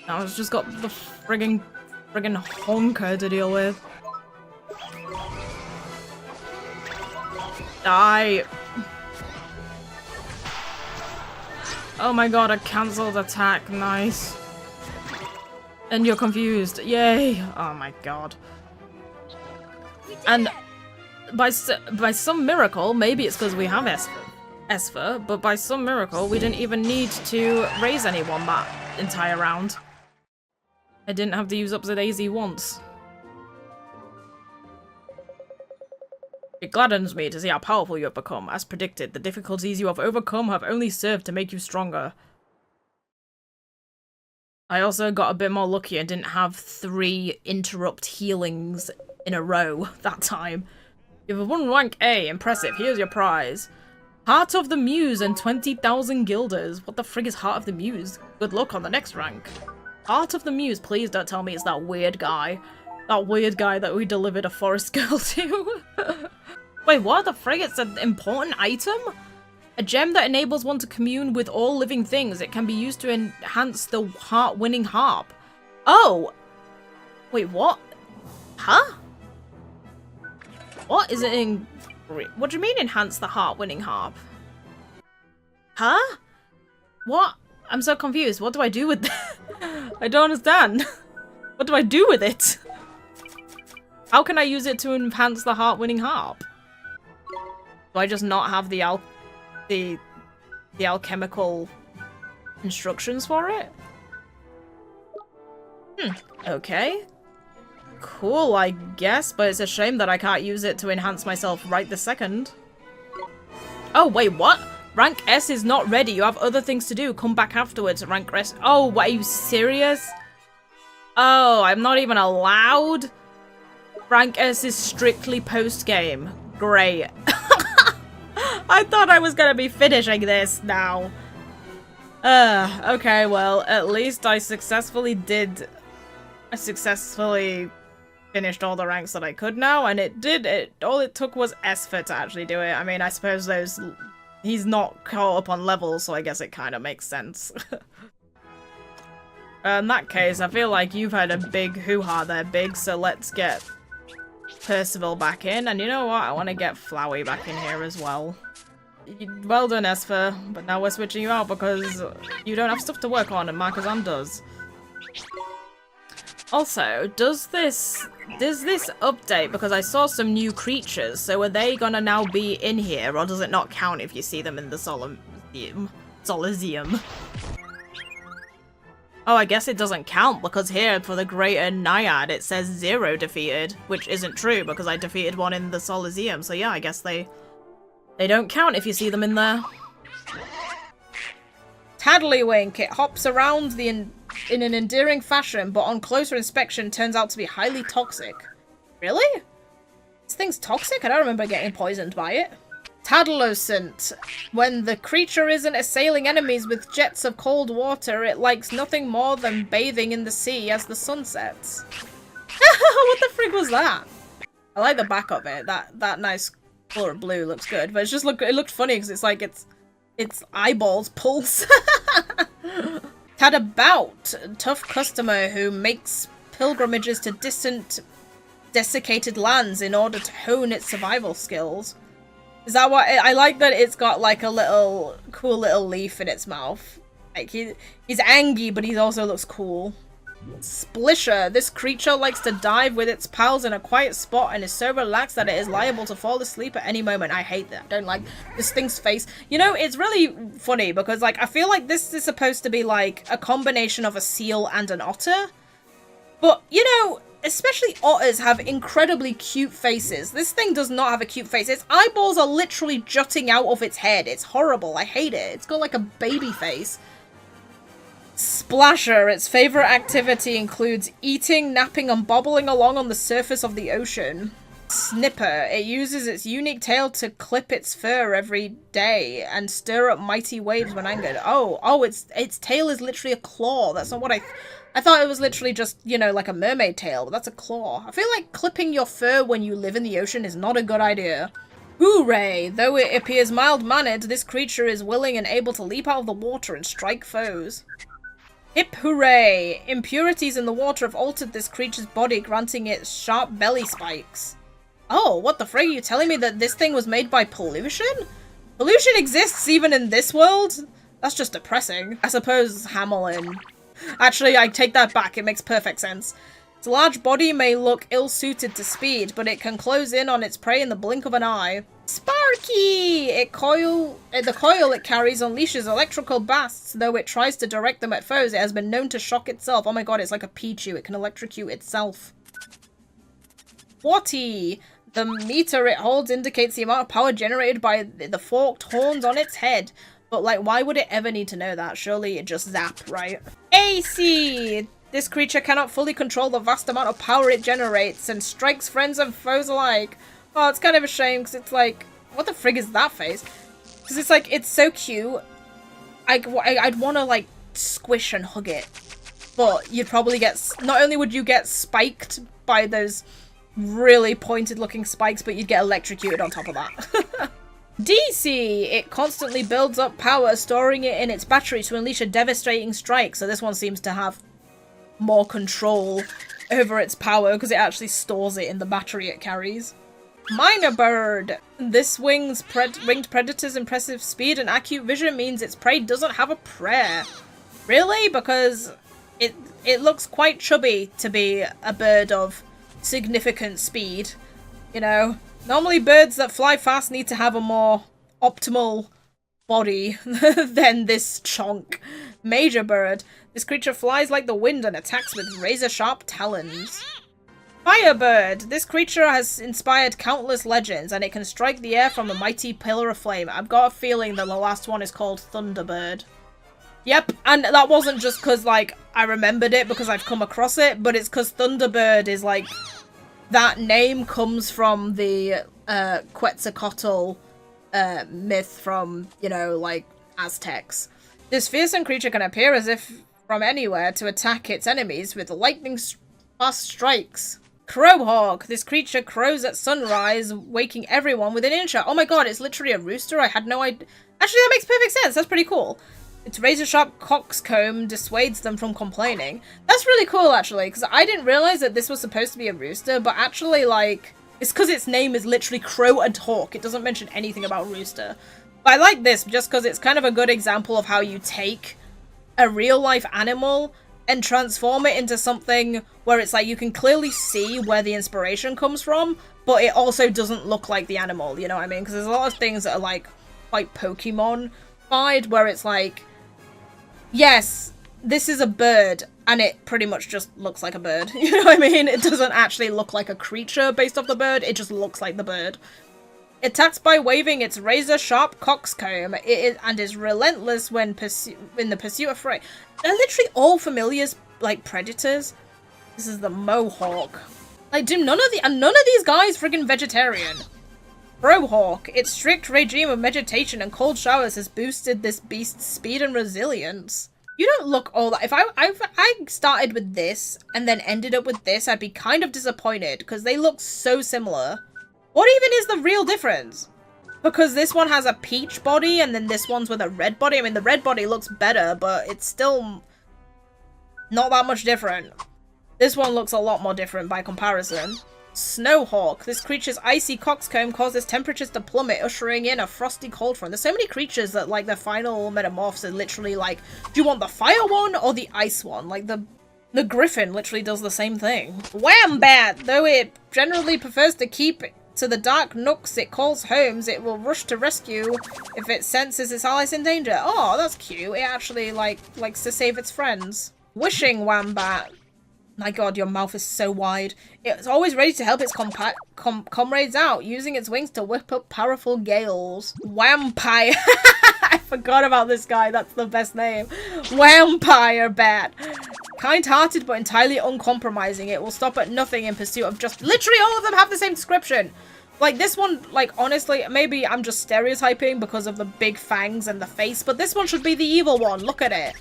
Now it's just got the friggin' honker to deal with. Die. Oh my god, a cancelled attack. Nice. And you're confused. Yay. Oh my god. And by some miracle, maybe it's because we have Esper, but by some miracle, we didn't even need to raise anyone that entire round. I didn't have to use up the daisy once. It gladdens me to see how powerful you have become. As predicted, the difficulties you have overcome have only served to make you stronger. I also got a bit more lucky and didn't have 3 interrupt healings in a row that time. You have won rank A. Impressive. Here's your prize. Heart of the Muse and 20,000 guilders. What the frig is Heart of the Muse? Good luck on the next rank. Art of the Muse, please don't tell me it's that weird guy. That weird guy that we delivered a forest girl to. Wait, what the frig? It's an important item? A gem that enables one to commune with all living things. It can be used to enhance the heart-winning harp. Oh! Wait, what? Huh? What? Is it in... What do you mean enhance the heart-winning harp? Huh? What? I'm so confused. What do I do with that? I don't understand. What do I do with it? How can I use it to enhance the heart-winning harp? Do I just not have the alchemical instructions for it? Okay. Cool, I guess, but it's a shame that I can't use it to enhance myself right this second. Oh, wait, what? Rank S is not ready. You have other things to do. Come back afterwards. Rank S. Oh, what, are you serious? Oh, I'm not even allowed? Rank S is strictly post-game. Great. I thought I was gonna be finishing this now. Okay, well, at least I successfully finished all the ranks that I could now, and all it took was Esper to actually do it. I mean, I suppose he's not caught up on levels, so I guess it kind of makes sense. In that case, I feel like you've had a big hoo-ha there, Big, so let's get Percival back in, and you know what? I want to get Flowey back in here as well. Well done, Esper, but now we're switching you out because you don't have stuff to work on and Markazam does. Also, does this update, because I saw some new creatures, so are they gonna now be in here, or does it not count if you see them in the Solazium? Oh, I guess it doesn't count, because here, for the Greater Naiad, it says 0 defeated, which isn't true, because I defeated one in the Solazium, so yeah, I guess they don't count if you see them in there. Taddlywink, it hops around in an endearing fashion, but on closer inspection turns out to be highly toxic. Really? This thing's toxic? I don't remember getting poisoned by it. Tadlocent. When the creature isn't assailing enemies with jets of cold water, it likes nothing more than bathing in the sea as the sun sets. What the frig was that? I like the back of it. That nice color of blue looks good, but it looked funny because it's like its eyeballs pulse. Tadabout, tough customer who makes pilgrimages to distant, desiccated lands in order to hone its survival skills. Is that what I like? That it's got like a cool little leaf in its mouth. Like he's angry, but he also looks cool. Splisher, this creature likes to dive with its pals in a quiet spot and is so relaxed that it is liable to fall asleep at any moment. I hate that. I don't like this thing's face. You know, it's really funny because like I feel like this is supposed to be like a combination of a seal and an otter. But, you know, especially otters have incredibly cute faces. This thing does not have a cute face. Its eyeballs are literally jutting out of its head. It's horrible. I hate it. It's got like a baby face. Splasher, its favorite activity includes eating, napping, and bobbling along on the surface of the ocean. Snipper, it uses its unique tail to clip its fur every day and stir up mighty waves when angered. Oh, its tail is literally a claw. That's not what I thought it was literally just, you know, like a mermaid tail, but that's a claw. I feel like clipping your fur when you live in the ocean is not a good idea. Hooray! Though it appears mild-mannered, this creature is willing and able to leap out of the water and strike foes. Hip hooray! Impurities in the water have altered this creature's body, granting it sharp belly spikes. Oh, what the frig? Are you telling me that this thing was made by pollution? Pollution exists even in this world? That's just depressing. I suppose Hamelin. Actually, I take that back. It makes perfect sense. Its large body may look ill-suited to speed, but it can close in on its prey in the blink of an eye. Sparky! The coil it carries unleashes electrical blasts, though it tries to direct them at foes. It has been known to shock itself. Oh my god, it's like a Pichu. It can electrocute itself. Watty! The meter it holds indicates the amount of power generated by the forked horns on its head. But, like, why would it ever need to know that? Surely it just zap, right? AC! This creature cannot fully control the vast amount of power it generates and strikes friends and foes alike. Oh, it's kind of a shame because it's like, what the frig is that face? Because it's like, it's so cute. I'd want to like squish and hug it. but you'd probably get, not only would you get spiked by those really pointed looking spikes, but you'd get electrocuted on top of that. DC, it constantly builds up power, storing it in its battery to unleash a devastating strike. So this one seems to have more control over its power because it actually stores it in the battery it carries. Minor Bird. This winged predator's impressive speed and acute vision means its prey doesn't have a prayer. Really? Because it looks quite chubby to be a bird of significant speed, you know? Normally birds that fly fast need to have a more optimal body than this chonk. Major Bird. This creature flies like the wind and attacks with razor-sharp talons. Firebird. This creature has inspired countless legends, and it can strike the air from a mighty pillar of flame. I've got a feeling that the last one is called Thunderbird. Yep, and that wasn't just because, like, I remembered it because I've come across it, but it's because Thunderbird is, like, that name comes from the Quetzalcoatl myth from, you know, like, Aztecs. This fearsome creature can appear as if from anywhere to attack its enemies with lightning-fast strikes. Crowhawk. This creature crows at sunrise, waking everyone within an inch. Oh my god, it's literally a rooster? I had no idea. Actually, that makes perfect sense. That's pretty cool. Its razor-sharp coxcomb dissuades them from complaining. That's really cool, actually, because I didn't realize that this was supposed to be a rooster, but actually, like, it's because its name is literally Crow and Hawk. It doesn't mention anything about rooster. But I like this just because it's kind of a good example of how you take a real-life animal and transform it into something where it's like you can clearly see where the inspiration comes from, but it also doesn't look like the animal, you know what I mean? Because there's a lot of things that are, like, quite Pokemon-fied, where it's like, yes, this is a bird, and it pretty much just looks like a bird. You know what I mean? It doesn't actually look like a creature based off the bird, it just looks like the bird. It attacks by waving its razor-sharp coxcomb and is relentless when in the pursuit of prey. They're literally all familiars, like, predators. This is the Mohawk. Like, dude, none of these guys friggin' vegetarian. Crowhawk. Its strict regime of meditation and cold showers has boosted this beast's speed and resilience. You don't look all that. If I started with this and then ended up with this, I'd be kind of disappointed because they look so similar. What even is the real difference? Because this one has a peach body and then this one's with a red body. I mean, the red body looks better, but it's still not that much different. This one looks a lot more different by comparison. Snowhawk. This creature's icy coxcomb causes temperatures to plummet, ushering in a frosty cold front. There's so many creatures that, like, their final metamorphs are literally like, do you want the fire one or the ice one? Like, the griffin literally does the same thing. Wombat! Though it generally prefers to keep to the dark nooks it calls homes, it will rush to rescue if it senses its allies in danger. Oh, that's cute. It actually, like, likes to save its friends. Wishing Wombat. My god, your mouth is so wide. It's always ready to help its comrades out, using its wings to whip up powerful gales. Vampire. I forgot about this guy. That's the best name. Vampire Bat. Kind-hearted but entirely uncompromising. It will stop at nothing in pursuit of just... Literally all of them have the same description. Like, this one, like, honestly, maybe I'm just stereotyping because of the big fangs and the face, but this one should be the evil one. Look at it.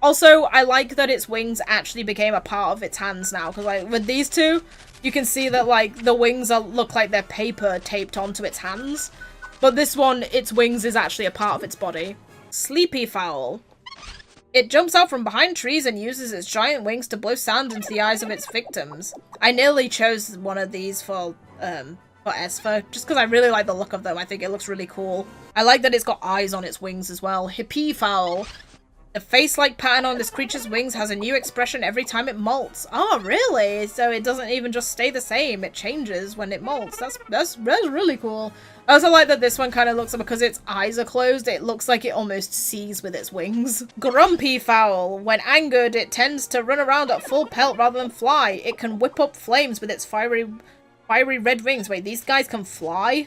Also, I like that its wings actually became a part of its hands now, because, like, with these two, you can see that, like, the wings look like they're paper taped onto its hands. But this one, its wings is actually a part of its body. Sleepy Fowl. It jumps out from behind trees and uses its giant wings to blow sand into the eyes of its victims. I nearly chose one of these for Esper, just because I really like the look of them. I think it looks really cool. I like that it's got eyes on its wings as well. Hippie Fowl. The face-like pattern on this creature's wings has a new expression every time it molts. Oh, really? So it doesn't even just stay the same. It changes when it molts. That's really cool. I also like that this one kind of looks, because its eyes are closed, it looks like it almost sees with its wings. Grumpy Fowl. When angered, it tends to run around at full pelt rather than fly. It can whip up flames with its fiery red wings. Wait, these guys can fly?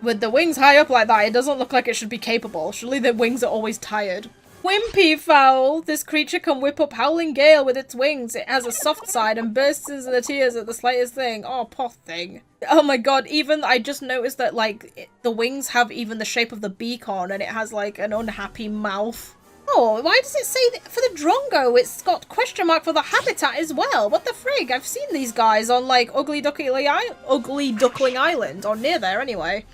With the wings high up like that, it doesn't look like it should be capable. Surely the wings are always tired. Wimpy Fowl. This creature can whip up howling gale with its wings. It has a soft side and bursts into the tears at the slightest thing. Oh, poor thing. Oh my god, even I just noticed that, like, the wings have even the shape of the beak on, and it has, like, an unhappy mouth. Oh, why does it say that for the Drongo it's got question mark for the habitat as well? What the frig? I've seen these guys on, like, Ugly Duckling Island, or near there anyway.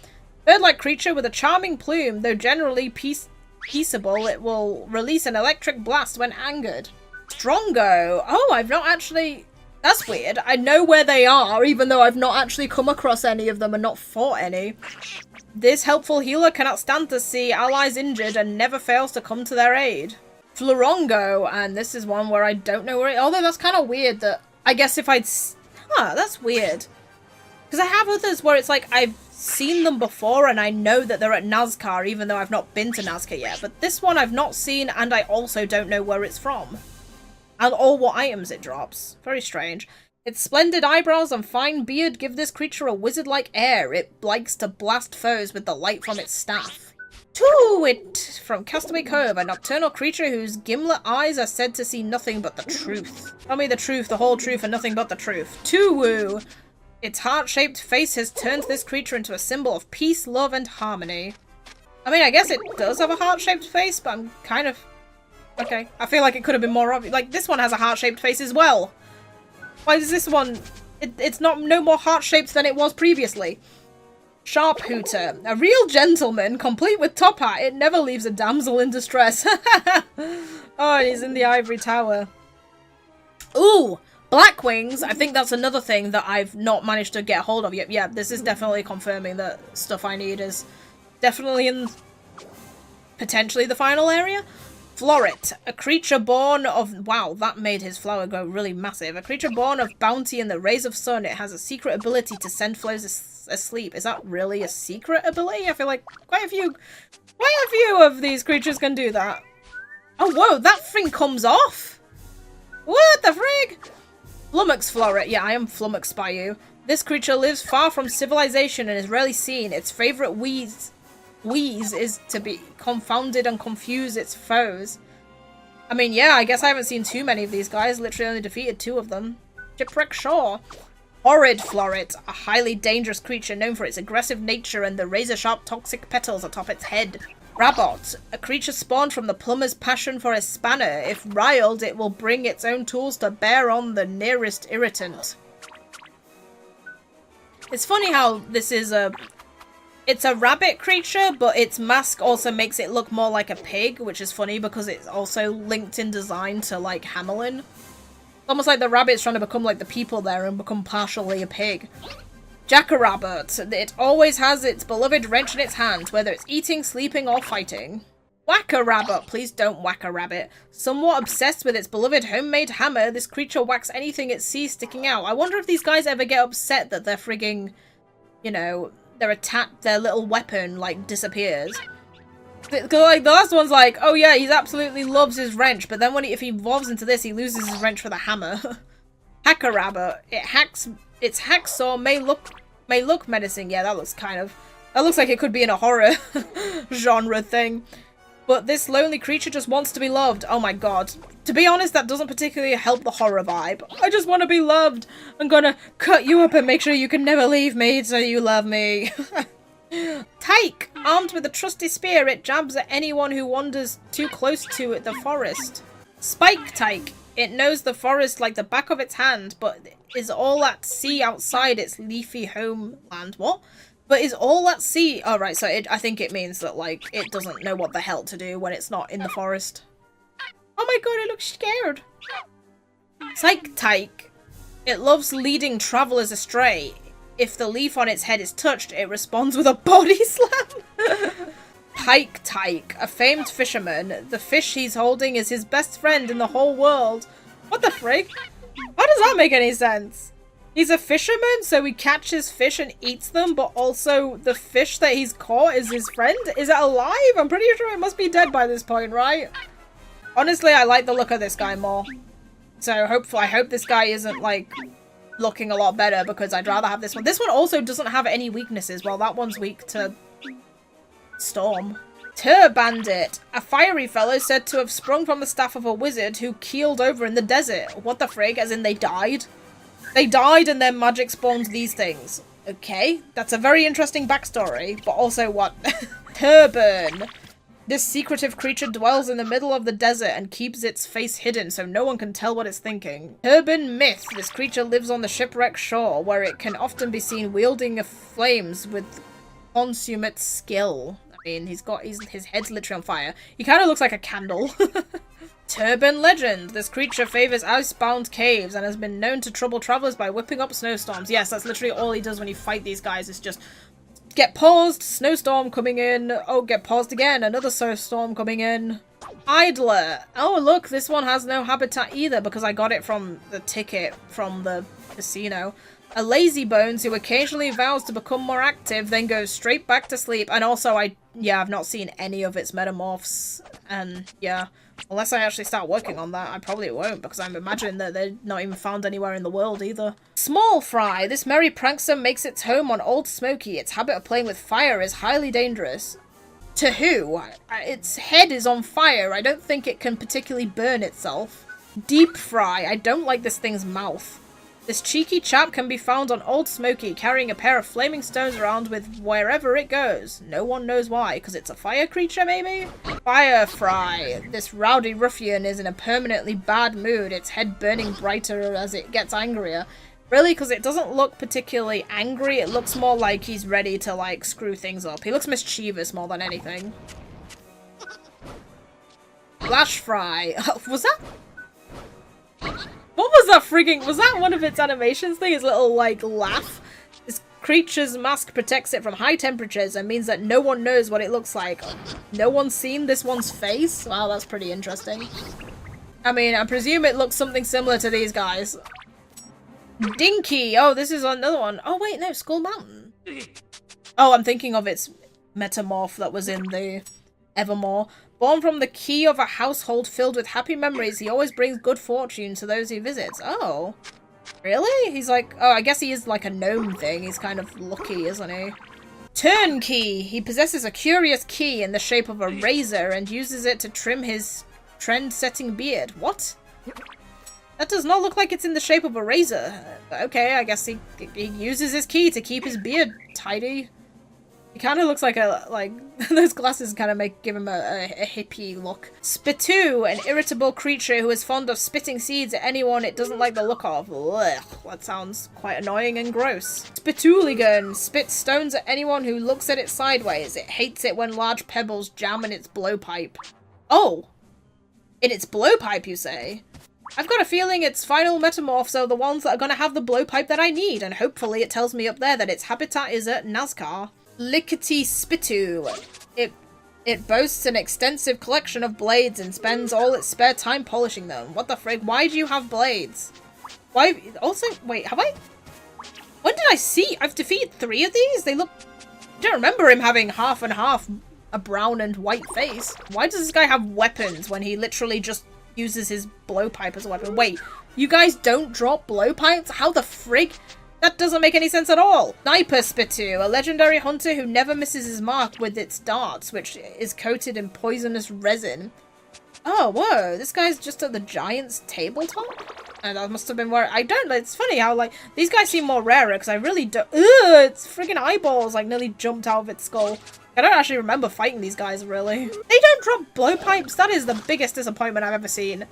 Bird-like creature with a charming plume, though generally peaceable, it will release an electric blast when angered. Drongo! Oh, I've not actually... That's weird. I know where they are, even though I've not actually come across any of them and not fought any. This helpful healer cannot stand to see allies injured and never fails to come to their aid. Florongo, and this is one where I don't know where it... Although that's kind of weird that... I guess if I'd... Huh, that's weird. Because I have others where it's like I've seen them before and I know that they're at Nazca, even though I've not been to Nazca yet. But this one I've not seen and I also don't know where it's from. And or what items it drops. Very strange. Its splendid eyebrows and fine beard give this creature a wizard-like air. It likes to blast foes with the light from its staff. Tuwit from Castaway Cove, a nocturnal creature whose gimlet eyes are said to see nothing but the truth. Tell me the truth, the whole truth, and nothing but the truth. Tuwu! Its heart-shaped face has turned this creature into a symbol of peace, love, and harmony. I mean, I guess it does have a heart-shaped face, but I'm kind of... Okay, I feel like it could have been more obvious. Like, this one has a heart-shaped face as well. Why does this one... It's not no more heart-shaped than it was previously. Sharphooter. A real gentleman, complete with top hat. It never leaves a damsel in distress. Oh, he's in the ivory tower. Ooh! Blackwings. I think that's another thing that I've not managed to get hold of yet. Yeah, this is definitely confirming that stuff I need is definitely in... potentially the final area. Floret, a creature born of... Wow, that made his flower go really massive. A creature born of bounty and the rays of sun. It has a secret ability to send flows asleep. Is that really a secret ability? I feel like quite a few of these creatures can do that. Oh, whoa, that thing comes off? What the frig? Flummox Floret. Yeah, I am flummoxed by you. This creature lives far from civilization and is rarely seen. Its favorite wheeze is to be confounded and confuse its foes. I mean, yeah, I guess I haven't seen too many of these guys. Literally only defeated 2 of them. Shipwreck Shore. Horrid Floret, a highly dangerous creature known for its aggressive nature and the razor-sharp toxic petals atop its head. Rabot, a creature spawned from the plumber's passion for a spanner. If riled, it will bring its own tools to bear on the nearest irritant. It's funny how this is a... It's a rabbit creature, but its mask also makes it look more like a pig, which is funny because it's also linked in design to, like, Hamelin. It's almost like the rabbit's trying to become like the people there and become partially a pig. Jackrabbit. It always has its beloved wrench in its hand, whether it's eating, sleeping, or fighting. Whack-a-rabbit. Please don't whack a rabbit. Somewhat obsessed with its beloved homemade hammer, this creature whacks anything it sees sticking out. I wonder if these guys ever get upset that they're frigging, you know... their little weapon, like, disappears. Because, like, the last one's like, oh yeah, he absolutely loves his wrench, but then if he evolves into this, he loses his wrench for the hammer. Hacker-rabbit. Its hacksaw may look menacing. Yeah, that looks like it could be in a horror genre thing. But this lonely creature just wants to be loved. Oh my god. To be honest, that doesn't particularly help the horror vibe. I just want to be loved. I'm gonna cut you up and make sure you can never leave me so you love me. Tyke! Armed with a trusty spear, it jabs at anyone who wanders too close to the forest. Spike Tyke. It knows the forest like the back of its hand, but is all at sea outside its leafy homeland. What? But is all at sea... Oh, right, so I think it means that, like, it doesn't know what the hell to do when it's not in the forest. Oh my god, it looks scared. Psych Tyke. It loves leading travelers astray. If the leaf on its head is touched, it responds with a body slam. Pike Tyke, a famed fisherman. The fish he's holding is his best friend in the whole world. What the frig? How does that make any sense? He's a fisherman, so he catches fish and eats them, but also the fish that he's caught is his friend? Is it alive? I'm pretty sure it must be dead by this point, right? Honestly, I like the look of this guy more. So I hope this guy isn't, like, looking a lot better, because I'd rather have this one. This one also doesn't have any weaknesses. Well, that one's weak to storm. Bandit, a fiery fellow said to have sprung from the staff of a wizard who keeled over in the desert. What the frig? As in they died? They died and then magic spawned these things. Okay, that's a very interesting backstory, but also what? Turburn. This secretive creature dwells in the middle of the desert and keeps its face hidden so no one can tell what it's thinking. Urban myth. This creature lives on the shipwreck shore where it can often be seen wielding flames with consummate skill. I mean, his head's literally on fire. He kind of looks like a candle. Turban legend. This creature favors icebound caves and has been known to trouble travelers by whipping up snowstorms. Yes, that's literally all he does when you fight these guys. Is just get paused, snowstorm coming in. Oh, get paused again, another snowstorm coming in. Idler. Oh, look, this one has no habitat either because I got it from the ticket from the casino. A lazy bones who occasionally vows to become more active, then goes straight back to sleep. And also, I've not seen any of its metamorphs. And yeah, unless I actually start working on that, I probably won't because I'm imagining that they're not even found anywhere in the world either. Small fry. This merry prankster makes its home on Old Smoky. Its habit of playing with fire is highly dangerous. To who? Its head is on fire. I don't think it can particularly burn itself. Deep fry. I don't like this thing's mouth. This cheeky chap can be found on Old Smoky, carrying a pair of flaming stones around with wherever it goes. No one knows why, because it's a fire creature, maybe? Fire fry. This rowdy ruffian is in a permanently bad mood, its head burning brighter as it gets angrier. Really, because it doesn't look particularly angry, it looks more like he's ready to, like, screw things up. He looks mischievous more than anything. Flash fry. Was that... What was that frigging... Was that one of its animations thing? His little, like, laugh? This creature's mask protects it from high temperatures and means that no one knows what it looks like. No one's seen this one's face? Wow, that's pretty interesting. I mean, I presume it looks something similar to these guys. Dinky! Oh, this is another one. Oh, wait, no, Skull Mountain. Oh, I'm thinking of its metamorph that was in the Evermore. Born from the key of a household filled with happy memories, he always brings good fortune to those he visits. Oh. Really? He's like... Oh, I guess he is like a gnome thing. He's kind of lucky, isn't he? Turnkey. He possesses a curious key in the shape of a razor and uses it to trim his trend-setting beard. What? That does not look like it's in the shape of a razor. Okay, I guess he uses his key to keep his beard tidy. He kind of looks like those glasses kind of give him a hippie look. Spitoo, an irritable creature who is fond of spitting seeds at anyone it doesn't like the look of. Ugh, that sounds quite annoying and gross. Spitooligan, spits stones at anyone who looks at it sideways. It hates it when large pebbles jam in its blowpipe. Oh! In its blowpipe, you say? I've got a feeling its final metamorphs are the ones that are going to have the blowpipe that I need, and hopefully it tells me up there that its habitat is at Nazca. Lickety Spitoo. It boasts an extensive collection of blades and spends all its spare time polishing them. What the frig? Why do you have blades? Why? Also, wait, have I? When did I see? I've defeated 3 of these? They look... I don't remember him having half and half a brown and white face. Why does this guy have weapons when he literally just uses his blowpipe as a weapon? Wait, you guys don't drop blowpipes? How the frig? That doesn't make any sense at all. Sniper Spitoo, a legendary hunter who never misses his mark with its darts, which is coated in poisonous resin. Oh, whoa, this guy's just at the Giant's tabletop? And that must have been where... I don't know, it's funny how, like, these guys seem more rarer, because I really don't... Ugh, its friggin' eyeballs, like, nearly jumped out of its skull. I don't actually remember fighting these guys, really. They don't drop blowpipes? That is the biggest disappointment I've ever seen.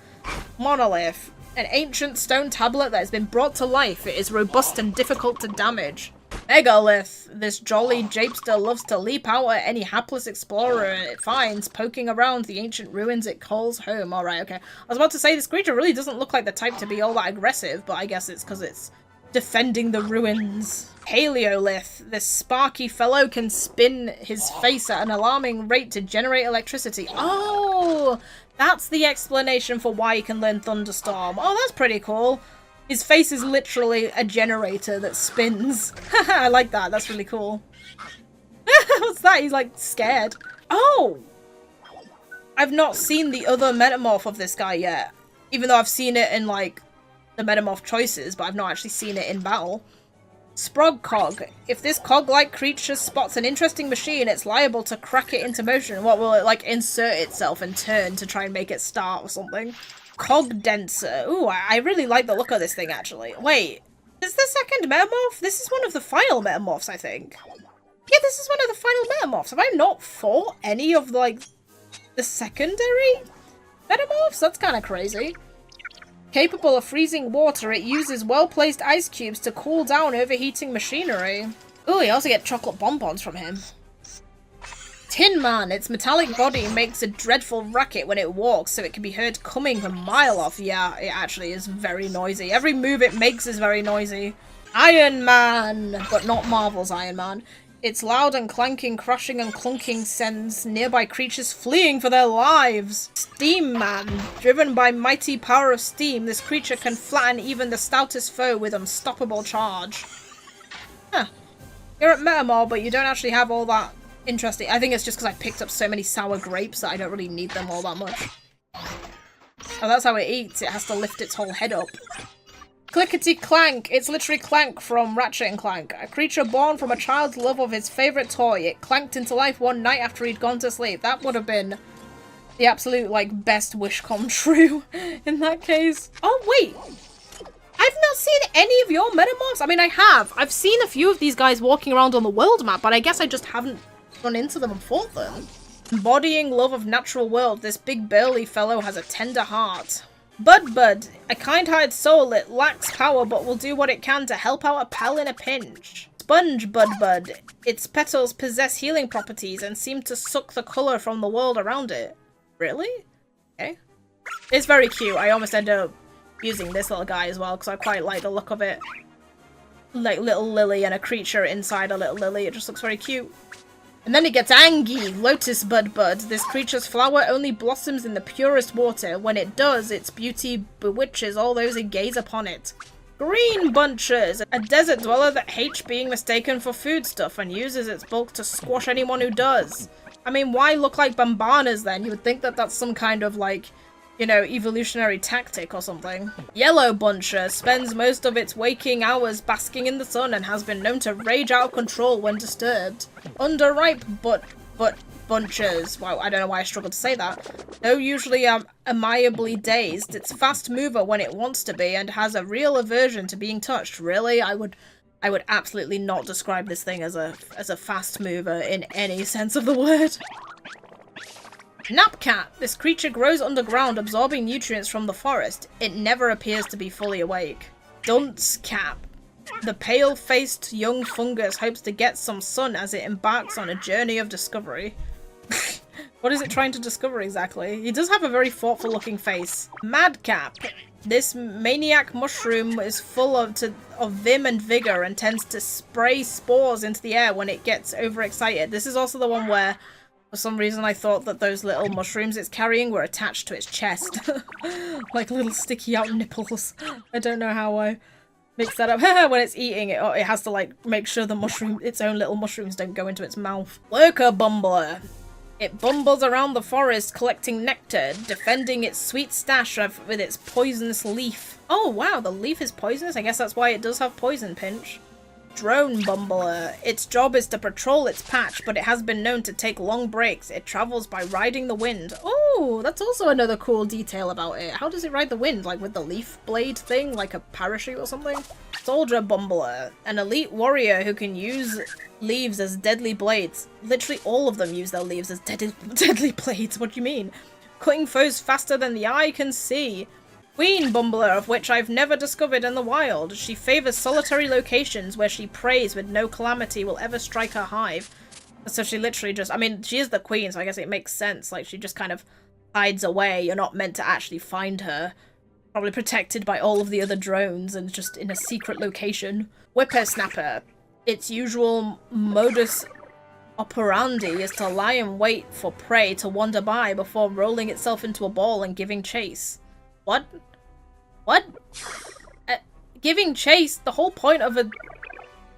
Monolith. An ancient stone tablet that has been brought to life. It is robust and difficult to damage. Megalith. This jolly japester loves to leap out at any hapless explorer it finds, poking around the ancient ruins it calls home. Alright, okay. I was about to say, this creature really doesn't look like the type to be all that aggressive, but I guess it's because it's defending the ruins. Paleolith. This sparky fellow can spin his face at an alarming rate to generate electricity. Oh! That's the explanation for why he can learn Thunderstorm. Oh, that's pretty cool. His face is literally a generator that spins. I like that. That's really cool. What's that? He's like scared. Oh! I've not seen the other metamorph of this guy yet. Even though I've seen it in like the metamorph choices, but I've not actually seen it in battle. Sprogcog. If this cog-like creature spots an interesting machine, it's liable to crack it into motion. What will it, like, insert itself and turn to try and make it start or something? Cog Denser. Ooh, I really like the look of this thing, actually. Wait, is the second metamorph? This is one of the final metamorphs, I think. Yeah, this is one of the final metamorphs. Have I not fought any of, like, the secondary metamorphs? That's kind of crazy. Capable of freezing water, it uses well-placed ice cubes to cool down overheating machinery. Ooh, you also get chocolate bonbons from him. Tin Man, its metallic body makes a dreadful racket when it walks, so it can be heard coming a mile off. Yeah, it actually is very noisy. Every move it makes is very noisy. Iron Man, but not Marvel's Iron Man. Its loud and clanking, crashing and clunking sends nearby creatures fleeing for their lives. Steam Man. Driven by mighty power of steam, this creature can flatten even the stoutest foe with unstoppable charge. Huh. You're at Metamor, but you don't actually have all that interesting. I think it's just because I picked up so many sour grapes that I don't really need them all that much. Oh, that's how it eats. It has to lift its whole head up. Clickety Clank. It's literally Clank from Ratchet and Clank. A creature born from a child's love of his favourite toy. It clanked into life one night after he'd gone to sleep. That would have been the absolute, like, best wish come true in that case. Oh, wait. I've not seen any of your Metamorphs. I mean, I have. I've seen a few of these guys walking around on the world map, but I guess I just haven't run into them and fought them. Embodying love of natural world, this big burly fellow has a tender heart. Bud, a kind-hearted soul. It lacks power but will do what it can to help out a pal in a pinch. Sponge Bud. Its petals possess healing properties and seem to suck the colour from the world around it. Really? Okay. It's very cute. I almost ended up using this little guy as well because I quite like the look of it. Like little lily and a creature inside a little lily. It just looks very cute. And then it gets Angie, Lotus Bud. This creature's flower only blossoms in the purest water. When it does, its beauty bewitches all those who gaze upon it. Green Bunches, a desert dweller that hates being mistaken for foodstuff and uses its bulk to squash anyone who does. I mean, why look like Bambanas then? You would think that that's some kind of, like, you know, evolutionary tactic or something. Yellow Buncher spends most of its waking hours basking in the sun and has been known to rage out of control when disturbed. Underripe Bunchers. Wow, I don't know why I struggled to say that. Though usually amiably dazed, it's fast mover when it wants to be and has a real aversion to being touched. Really? I would absolutely not describe this thing as a fast mover in any sense of the word. Napcat. This creature grows underground, absorbing nutrients from the forest. It never appears to be fully awake. Dunce Cap. The pale-faced young fungus hopes to get some sun as it embarks on a journey of discovery. What is it trying to discover exactly? He does have a very thoughtful-looking face. Madcap. This maniac mushroom is full of vim and vigor and tends to spray spores into the air when it gets overexcited. This is also the one where for some reason I thought that those little mushrooms it's carrying were attached to its chest. Like little sticky out nipples. I don't know how I mixed that up. When it's eating it, it has to like make sure its own little mushrooms don't go into its mouth. Lurker Bumbler. It bumbles around the forest collecting nectar, defending its sweet stash with its poisonous leaf. Oh wow, the leaf is poisonous? I guess that's why it does have poison pinch. Drone Bumbler. Its job is to patrol its patch, but it has been known to take long breaks. It travels by riding the wind. Oh, that's also another cool detail about it. How does it ride the wind? Like with the leaf blade thing? Like a parachute or something? Soldier Bumbler. An elite warrior who can use leaves as deadly blades. Literally all of them use their leaves as deadly blades. What do you mean? Cutting foes faster than the eye can see. Queen Bumbler, of which I've never discovered in the wild. She favours solitary locations where she preys with no calamity will ever strike her hive. So she literally just, I mean, she is the queen, so I guess it makes sense. Like, she just kind of hides away. You're not meant to actually find her. Probably protected by all of the other drones and just in a secret location. Whippersnapper. Its usual modus operandi is to lie in wait for prey to wander by before rolling itself into a ball and giving chase. What? What? Giving chase? The whole point of a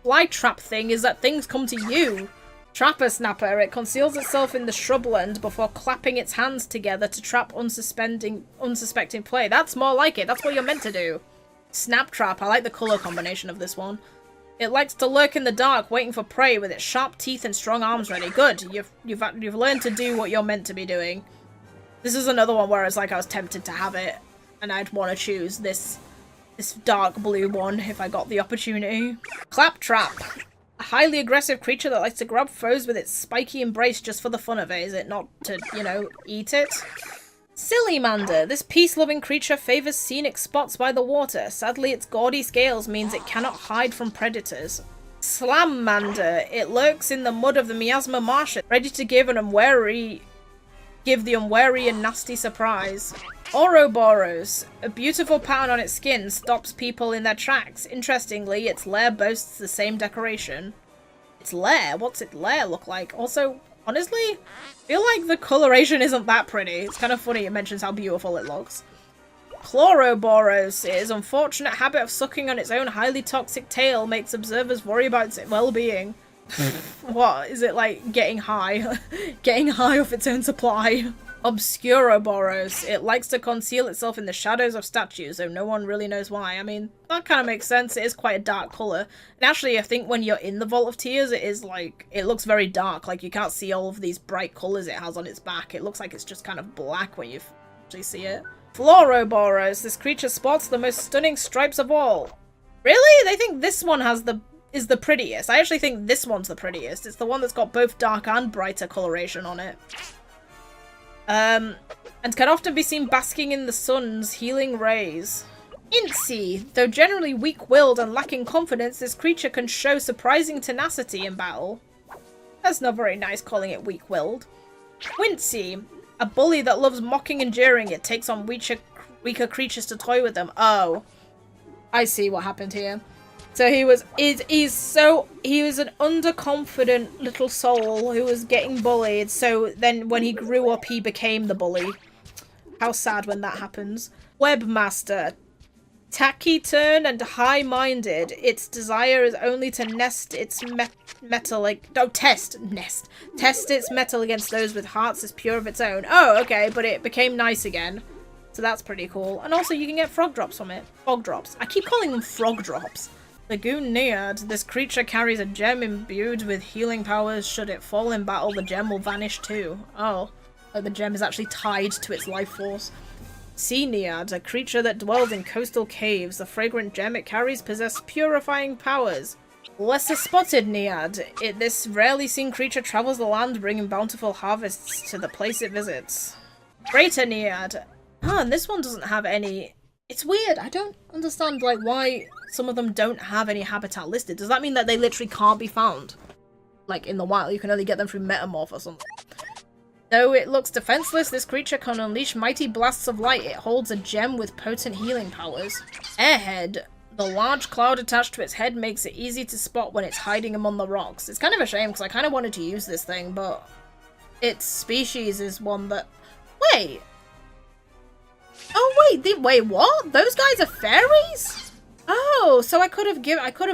fly trap thing is that things come to you. Trapper Snapper. It conceals itself in the shrubland before clapping its hands together to trap unsuspecting prey. That's more like it. That's what you're meant to do. Snap Trap. I like the colour combination of this one. It likes to lurk in the dark, waiting for prey with its sharp teeth and strong arms ready. Good. You've learned to do what you're meant to be doing. This is another one where it's like I was tempted to have it. And I'd want to choose this dark blue one if I got the opportunity. Claptrap. A A highly aggressive creature that likes to grab foes with its spiky embrace just for the fun of it. Is it not to, you know, eat it? Sillymander. This peace-loving creature favors scenic spots by the water. Sadly, its gaudy scales means it cannot hide from predators. Slammander. It lurks in the mud of the Miasma Marshes, ready to give the unwary a nasty surprise. Ouroboros. A beautiful pattern on its skin stops people in their tracks. Interestingly, its lair boasts the same decoration. Its lair? What's its lair look like? Also, honestly, I feel like the coloration isn't that pretty. It's kind of funny it mentions how beautiful it looks. Chloroboros. Its unfortunate habit of sucking on its own highly toxic tail makes observers worry about its well-being. What? Is it like getting high? Getting high off its own supply? Obscuroboros. It likes to conceal itself in the shadows of statues, though no one really knows why. I mean, that kind of makes sense. It is quite a dark colour. And actually, I think when you're in the Vault of Tears, it is like, it looks very dark. Like, you can't see all of these bright colours it has on its back. It looks like it's just kind of black when you actually see it. Floroboros. This creature sports the most stunning stripes of all. Really? They think this one is the prettiest. I actually think this one's the prettiest. It's the one that's got both dark and brighter coloration on it. And can often be seen basking in the sun's healing rays. Incy. Though generally weak-willed and lacking confidence, this creature can show surprising tenacity in battle. That's not very nice calling it weak-willed. Wincy. A bully that loves mocking and jeering. It takes on weaker creatures to toy with them. Oh. I see what happened here. So he was an underconfident little soul who was getting bullied, so then when he grew up he became the bully. How sad when that happens. Webmaster. Taciturn and high-minded. Its desire is only to test its metal against those with hearts as pure of its own. Oh, okay, but it became nice again. So that's pretty cool. And also you can get frog drops from it. Frog drops. I keep calling them frog drops. Lagoon Nead. This creature carries a gem imbued with healing powers. Should it fall in battle, the gem will vanish too. Oh, the gem is actually tied to its life force. Sea Nead. A creature that dwells in coastal caves. The fragrant gem it carries possesses purifying powers. Lesser Spotted Nead. This rarely seen creature travels the land, bringing bountiful harvests to the place it visits. Greater Nead. And this one doesn't have any... It's weird. I don't understand, like, why some of them don't have any habitat listed. Does that mean that they literally can't be found? Like, in the wild, you can only get them through Metamorph or something. Though it looks defenseless, this creature can unleash mighty blasts of light. It holds a gem with potent healing powers. Airhead. The large cloud attached to its head makes it easy to spot when it's hiding among the rocks. It's kind of a shame, because I kind of wanted to use this thing, but its species is one that... Wait! Oh wait, what? Those guys are fairies? Oh, so I could have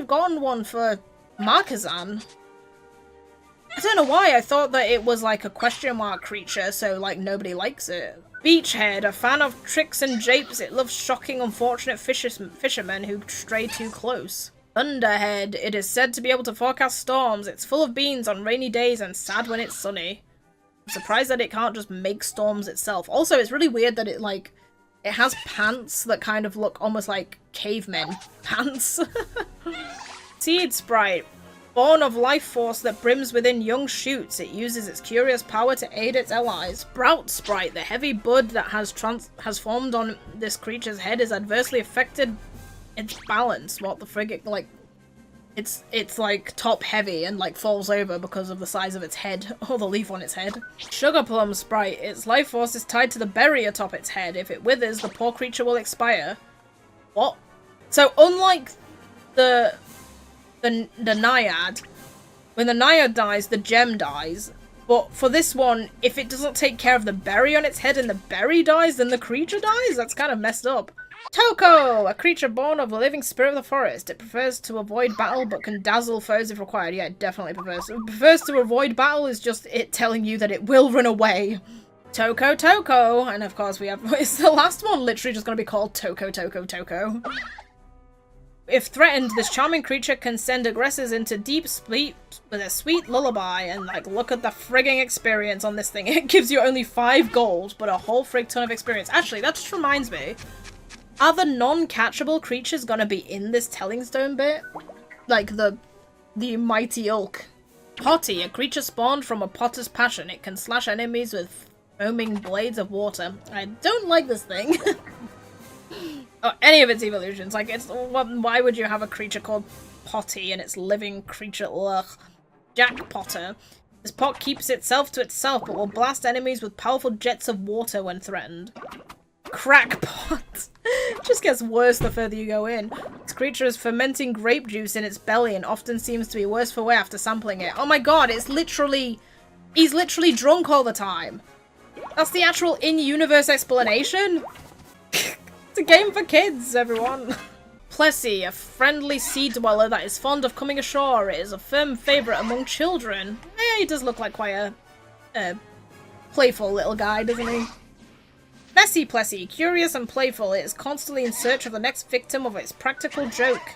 gotten one for Markazan. I don't know why, I thought that it was like a question mark creature, so like nobody likes it. Beachhead, a fan of tricks and japes, it loves shocking unfortunate fishermen who stray too close. Thunderhead, it is said to be able to forecast storms. It's full of beans on rainy days and sad when it's sunny. I'm surprised that it can't just make storms itself. Also, it's really weird that it has pants that kind of look almost like cavemen pants. Seed Sprite. Born of life force that brims within young shoots, it uses its curious power to aid its allies. Sprout Sprite. The heavy bud that has formed on this creature's head is adversely affected its balance. What the frig? Like, it's like top heavy and like falls over because of the size of its head or the leaf on its head. Sugar Plum Sprite. Its life force is tied to the berry atop its head. If it withers, the poor creature will expire. What? So unlike the Naiad, when the Naiad dies, the gem dies. But for this one, if it doesn't take care of the berry on its head and the berry dies, then the creature dies? That's kind of messed up. Toko! A creature born of a living spirit of the forest. It prefers to avoid battle but can dazzle foes if required. Yeah, it definitely prefers. It prefers to avoid battle is just it telling you that it will run away. Toko Toko! And of course we have... It's the last one literally just going to be called Toko Toko Toko. If threatened, this charming creature can send aggressors into deep sleep with a sweet lullaby. And like, look at the frigging experience on this thing. It gives you only 5 gold, but a whole frig ton of experience. Actually, that just reminds me. Are the non-catchable creatures gonna be in this Telling Stone bit? Like the The Mighty Ulk. Potty, a creature spawned from a potter's passion. It can slash enemies with foaming blades of water. I don't like this thing. Or any of its evolutions. Like, why would you have a creature called Potty and its living creature? Ugh. Jack Potter. This pot keeps itself to itself, but will blast enemies with powerful jets of water when threatened. Crackpot. Just gets worse the further you go in. This creature is fermenting grape juice in its belly and often seems to be worse for wear after sampling it. Oh my god, he's literally drunk all the time. That's the actual in-universe explanation? It's a game for kids, everyone. Plessy, a friendly sea dweller that is fond of coming ashore. It is a firm favourite among children. Yeah, he does look like quite a playful little guy, doesn't he? Messy Plessy, curious and playful, it is constantly in search of the next victim of its practical joke.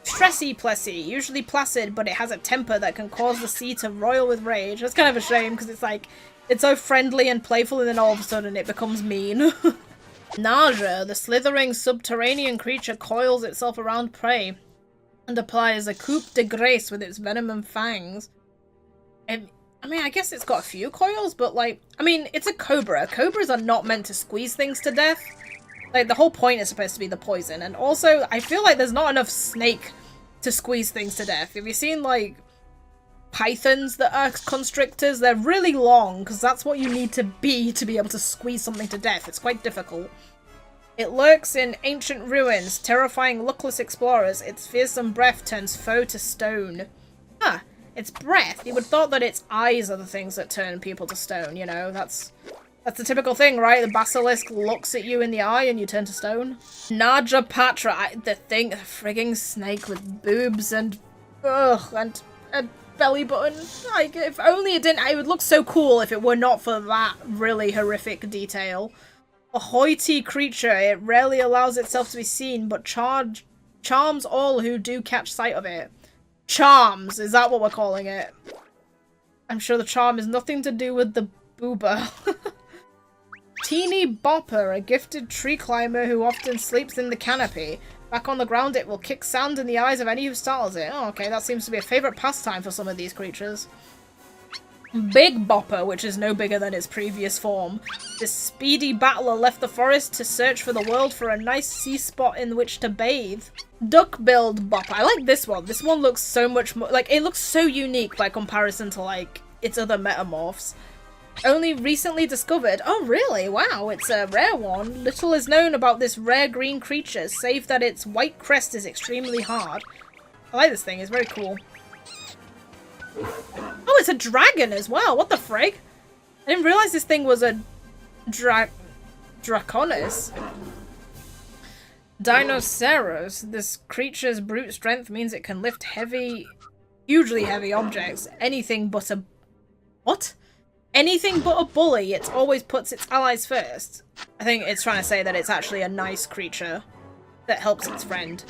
Stressy Plessy, usually placid, but it has a temper that can cause the sea to roil with rage. That's kind of a shame, because it's like, it's so friendly and playful, and then all of a sudden it becomes mean. Naja, the slithering subterranean creature coils itself around prey, and applies a coup de grace with its venom and fangs. I mean, I guess it's got a few coils, but like, I mean, it's a cobra. Cobras are not meant to squeeze things to death. Like, the whole point is supposed to be the poison. And also, I feel like there's not enough snake to squeeze things to death. Have you seen, like, pythons that are constrictors? They're really long, because that's what you need to be able to squeeze something to death. It's quite difficult. It lurks in ancient ruins, terrifying luckless explorers. Its fearsome breath turns foe to stone. Huh. Its breath. You would have thought that its eyes are the things that turn people to stone, you know? That's the typical thing, right? The basilisk looks at you in the eye and you turn to stone. Naja Patra, the frigging snake with boobs and and a belly button. Like, if only it didn't, it would look so cool if it were not for that really horrific detail. A hoity creature, it rarely allows itself to be seen, but charms all who do catch sight of it. Charms, is that what we're calling it? I'm sure the charm is nothing to do with the booba. Teeny Bopper, a gifted tree climber who often sleeps in the canopy. Back on the ground, it will kick sand in the eyes of any who startles it. Oh, okay, that seems to be a favourite pastime for some of these creatures. Big Bopper, which is no bigger than its previous form. This speedy battler left the forest to search for the world for a nice sea spot in which to bathe. Duck-billed Bopper. I like this one. This one looks so much more... Like, it looks so unique by comparison to, like, its other metamorphs. Only recently discovered. Oh, really? Wow, it's a rare one. Little is known about this rare green creature, save that its white crest is extremely hard. I like this thing. It's very cool. Oh, it's a dragon as well. What the frig? I didn't realize this thing was a Draconis. Dinoceros. This creature's brute strength means it can lift hugely heavy objects. Anything but a... What? Anything but a bully. It always puts its allies first. I think it's trying to say that it's actually a nice creature that helps its friend.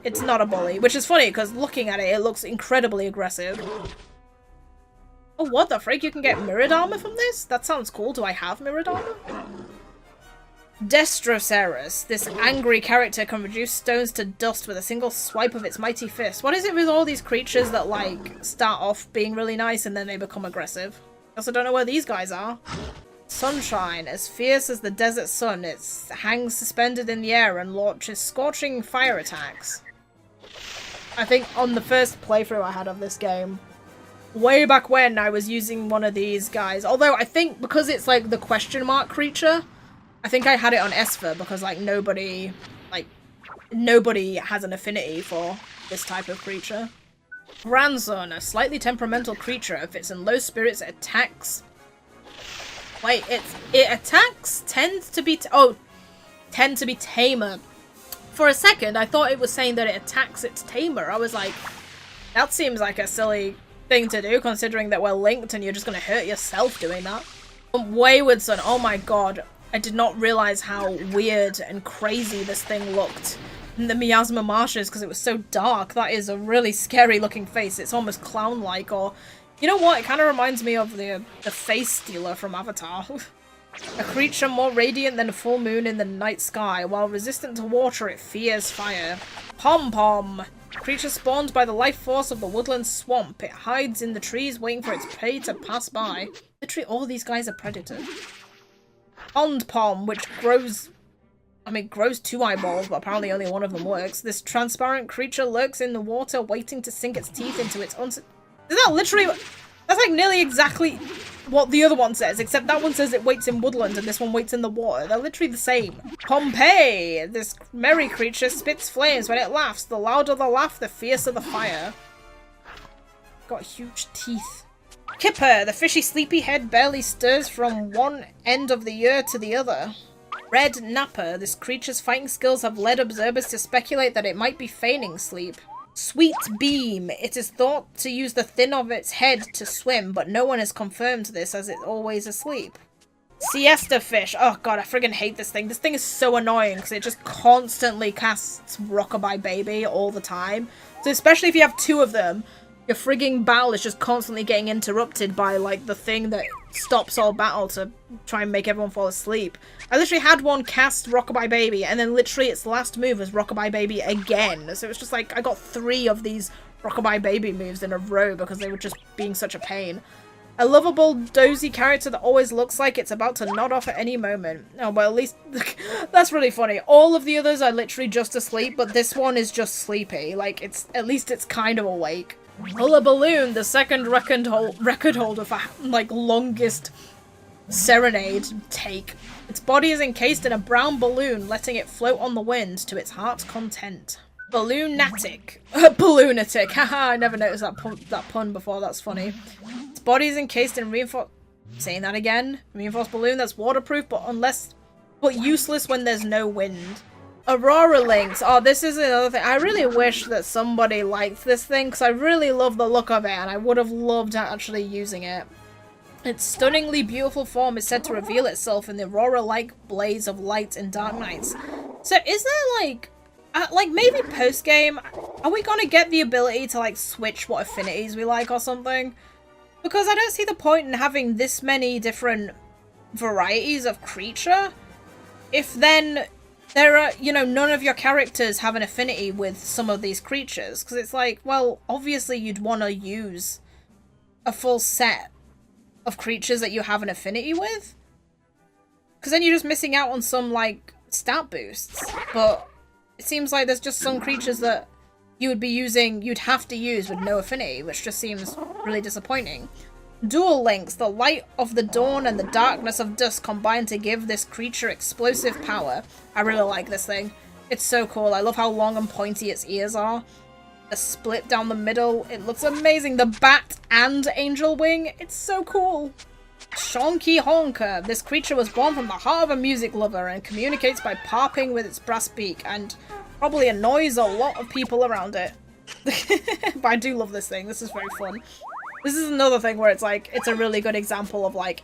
It's not a bully, which is funny because looking at it, it looks incredibly aggressive. Oh, what the frick? You can get mirrored armor from this? That sounds cool. Do I have mirrored armor? Destrocerus. This angry character can reduce stones to dust with a single swipe of its mighty fist. What is it with all these creatures that, like, start off being really nice and then they become aggressive? I also don't know where these guys are. Sunshine. As fierce as the desert sun, it hangs suspended in the air and launches scorching fire attacks. I think on the first playthrough I had of this game, way back when, I was using one of these guys. Although I think because it's like the question mark creature, I think I had it on Esper because like nobody has an affinity for this type of creature. Grandson, a slightly temperamental creature. If it's in low spirits, it attacks. Wait, it attacks tend to be tamer. For a second, I thought it was saying that it attacks its tamer. I was like, that seems like a silly thing to do, considering that we're linked and you're just going to hurt yourself doing that. Wayward Son, oh my god. I did not realize how weird and crazy this thing looked in the Miasma Marshes because it was so dark. That is a really scary looking face. It's almost clown-like, or... You know what? It kind of reminds me of the Face Stealer from Avatar. A creature more radiant than a full moon in the night sky. While resistant to water, it fears fire. Pom-Pom. Creature spawned by the life force of the woodland swamp. It hides in the trees waiting for its prey to pass by. Literally all these guys are predators. Pond palm, which grows... grows 2 eyeballs, but apparently only one of them works. This transparent creature lurks in the water, waiting to sink its teeth into its Isn't that literally... That's like nearly exactly what the other one says, except that one says it waits in woodland and this one waits in the water. They're literally the same. Pompeii! This merry creature spits flames when it laughs. The louder the laugh, the fiercer the fire. Got huge teeth. Kipper! The fishy sleepy head barely stirs from one end of the year to the other. Red Napper. This creature's fighting skills have led observers to speculate that it might be feigning sleep. Sweet Beam. It is thought to use the fin of its head to swim, but no one has confirmed this as it's always asleep. Siesta Fish. Oh god, I friggin' hate this thing. This thing is so annoying because it just constantly casts Rockabye Baby all the time. So especially if you have 2 of them, your frigging battle is just constantly getting interrupted by, like, the thing that stops all battle to try and make everyone fall asleep. I literally had one cast Rockabye Baby, and then literally its last move was Rockabye Baby again. So it was just like, I got 3 of these Rockabye Baby moves in a row because they were just being such a pain. A lovable, dozy character that always looks like it's about to nod off at any moment. Oh, well, at least... that's really funny. All of the others are literally just asleep, but this one is just sleepy. Like, at least it's kind of awake. Hullaballoon, the second record holder for, like, longest serenade take. Its body is encased in a brown balloon, letting it float on the wind to its heart's content. Balloonatic. Balloonatic. Haha, I never noticed that pun before, that's funny. Its body is encased in reinforced... Saying that again. Reinforced balloon that's waterproof, but useless when there's no wind. Aurora Lynx. Oh, this is another thing. I really wish that somebody liked this thing, because I really love the look of it, and I would have loved actually using it. Its stunningly beautiful form is said to reveal itself in the aurora-like blaze of light in dark nights. So is there, like maybe post-game, are we gonna get the ability to, like, switch what affinities we like or something? Because I don't see the point in having this many different varieties of creature, if then... there are, none of your characters have an affinity with some of these creatures. Because it's like, well, obviously you'd want to use a full set of creatures that you have an affinity with. Because then you're just missing out on some, like, stat boosts. But it seems like there's just some creatures that you'd have to use with no affinity, which just seems really disappointing. Dual Links, the light of the dawn and the darkness of dusk combine to give this creature explosive power. I really like this thing. It's so cool. I love how long and pointy its ears are. A split down the middle. It looks amazing. The bat and angel wing. It's so cool. Shonky Honker. This creature was born from the heart of a music lover and communicates by parping with its brass beak and probably annoys a lot of people around it. But I do love this thing. This is very fun. This is another thing where it's like, it's a really good example of, like,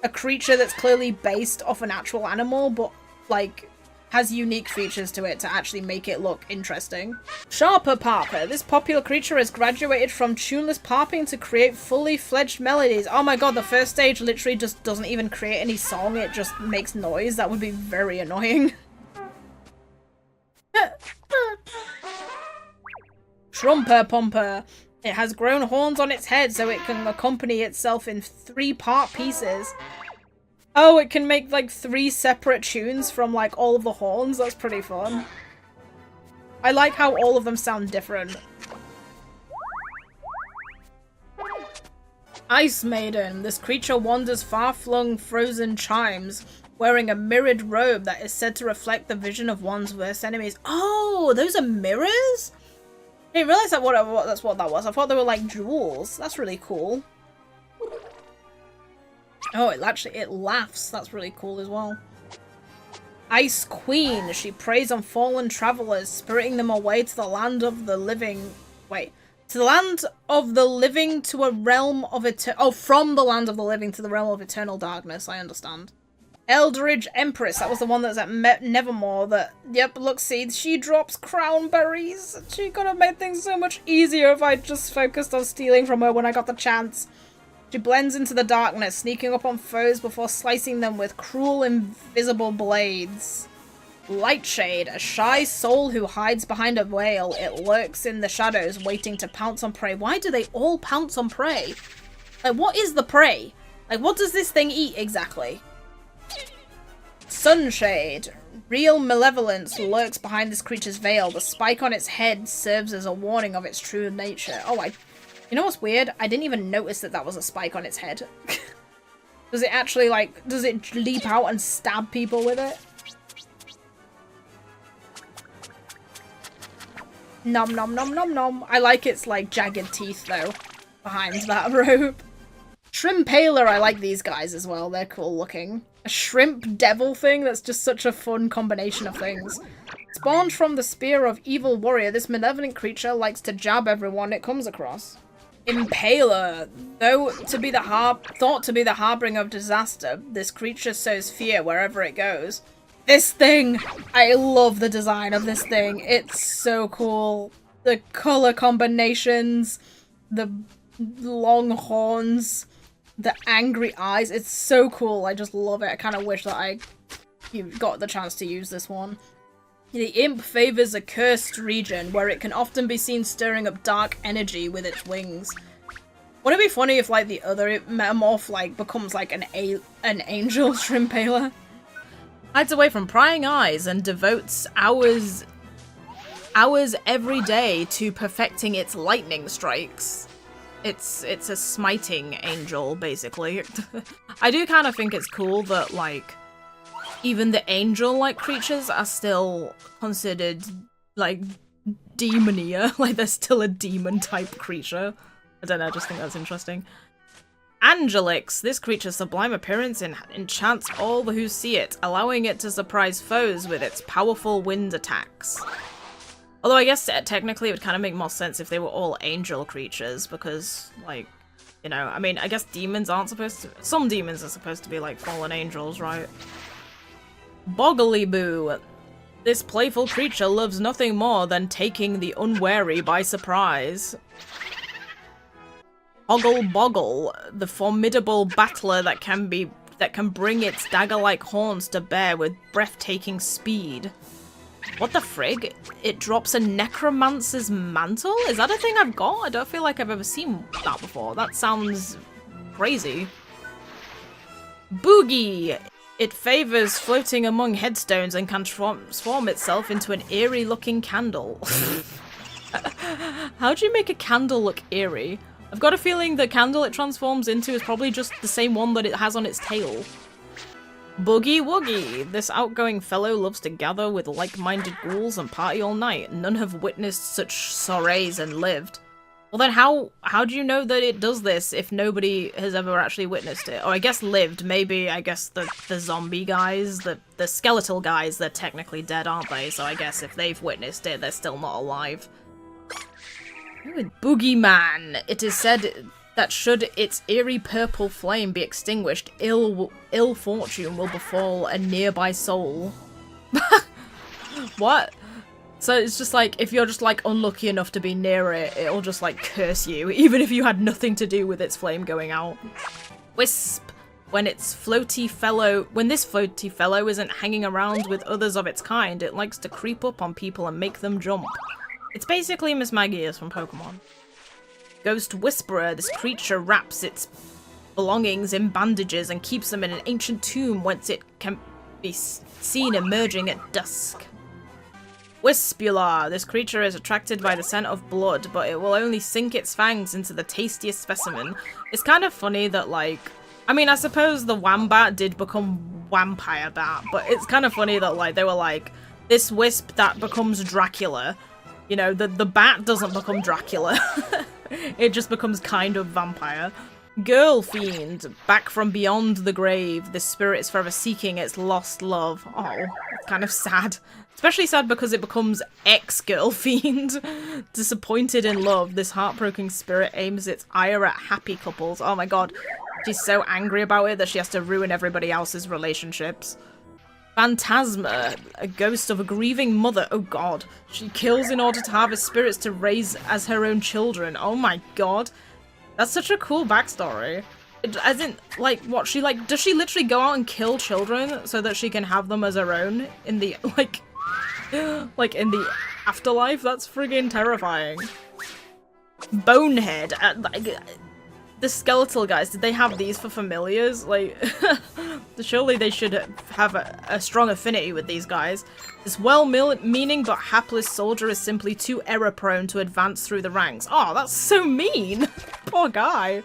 a creature that's clearly based off an actual animal, but, like, has unique features to it to actually make it look interesting. Sharper Parper. This popular creature has graduated from tuneless parping to create fully fledged melodies. Oh my god, the first stage literally just doesn't even create any song, it just makes noise. That would be very annoying. Trumper Pumper. It has grown horns on its head so it can accompany itself in 3-part pieces. Oh, it can make, like, 3 separate tunes from, like, all of the horns. That's pretty fun. I like how all of them sound different. Ice Maiden. This creature wanders far-flung frozen chimes, wearing a mirrored robe that is said to reflect the vision of one's worst enemies. Oh, those are mirrors? I didn't realize that's what that was. I thought they were like jewels. That's really cool. Oh, it laughs. That's really cool as well. Ice Queen. She preys on fallen travelers, spiriting them away to the land of the living. Wait. To the land of the living to a realm of from the land of the living to the realm of eternal darkness. I understand. Eldridge Empress, that was the one that was at Nevermore that, yep, look, see, she drops crown berries. She could have made things so much easier if I just focused on stealing from her when I got the chance. She blends into the darkness, sneaking up on foes before slicing them with cruel, invisible blades. Lightshade, a shy soul who hides behind a veil. It lurks in the shadows, waiting to pounce on prey. Why do they all pounce on prey? Like, what is the prey? Like, what does this thing eat exactly? Sunshade. Real malevolence lurks behind this creature's veil. The spike on its head serves as a warning of its true nature. Oh, you know what's weird? I didn't even notice that that was a spike on its head. Does it actually, like, does it leap out and stab people with it? Nom nom nom nom nom. I like its, like, jagged teeth, though, behind that rope. Shrimpaler, I like these guys as well. They're cool looking. A shrimp devil thing, that's just such a fun combination of things. Spawned from the spear of evil warrior, this malevolent creature likes to jab everyone it comes across. Impaler. Though thought to be the harbinger of disaster, this creature sows fear wherever it goes. This thing! I love the design of this thing. It's so cool. The color combinations, the long horns, the angry eyes. It's so cool. I just love it. I kind of wish that you got the chance to use this one. The imp favors a cursed region where it can often be seen stirring up dark energy with its wings. Wouldn't it be funny if, like, the other metamorph, like, becomes, like, an angel Shrimpaler? Hides away from prying eyes and devotes hours every day to perfecting its lightning strikes. It's a smiting angel, basically. I do kind of think it's cool that, like, even the angel-like creatures are still considered, like, demonier. Like, they're still a demon-type creature. I don't know, I just think that's interesting. Angelix. This creature's sublime appearance enchants all who see it, allowing it to surprise foes with its powerful wind attacks. Although I guess technically it would kind of make more sense if they were all angel creatures, because, like, you know, I mean, I guess demons aren't supposed to... Some demons are supposed to be, like, fallen angels, right? Boggleboo. This playful creature loves nothing more than taking the unwary by surprise. Boggle, the formidable battler that can bring its dagger-like horns to bear with breathtaking speed. What the frig? It drops a necromancer's mantle? Is that a thing I've got? I don't feel like I've ever seen that before. That sounds crazy. Boogie! It favors floating among headstones and can transform itself into an eerie-looking candle. How do you make a candle look eerie? I've got a feeling the candle it transforms into is probably just the same one that it has on its tail. Boogie Woogie. This outgoing fellow loves to gather with like-minded ghouls and party all night. None have witnessed such soirees and lived. Well then how do you know that it does this if nobody has ever actually witnessed it? Or I guess lived. Maybe, I guess the zombie guys, the skeletal guys, they're technically dead, aren't they? So I guess if they've witnessed it, they're still not alive. Ooh, Boogeyman. It is said that should its eerie purple flame be extinguished, ill fortune will befall a nearby soul. What? So it's just like, if you're just like unlucky enough to be near it, it'll just like curse you, even if you had nothing to do with its flame going out. Wisp. When this floaty fellow isn't hanging around with others of its kind, it likes to creep up on people and make them jump. It's basically Miss Magius from Pokemon. Ghost Whisperer. This creature wraps its belongings in bandages and keeps them in an ancient tomb whence it can be seen emerging at dusk. Wispula. This creature is attracted by the scent of blood, but it will only sink its fangs into the tastiest specimen. It's kind of funny that, like... I mean, I suppose the Wombat did become Vampire Bat, but it's kind of funny that, like, they were like, this wisp that becomes Dracula. You know, the bat doesn't become Dracula. It just becomes kind of vampire. Girl Fiend. Back from beyond the grave, the spirit is forever seeking its lost love. Oh, it's kind of sad. Especially sad because it becomes ex-Girl Fiend. Disappointed in love, this heartbroken spirit aims its ire at happy couples. Oh my god. She's so angry about it that she has to ruin everybody else's relationships. Phantasma, a ghost of a grieving mother. Oh god. She kills in order to harvest spirits to raise as her own children. Oh my god. That's such a cool backstory. As in, like, what, she, like, does she literally go out and kill children so that she can have them as her own in the, like in the afterlife? That's friggin' terrifying. Bonehead. Like, the skeletal guys, did they have these for familiars? Like, surely they should have a strong affinity with these guys. This well-meaning but hapless soldier is simply too error-prone to advance through the ranks. Oh, that's so mean! Poor guy.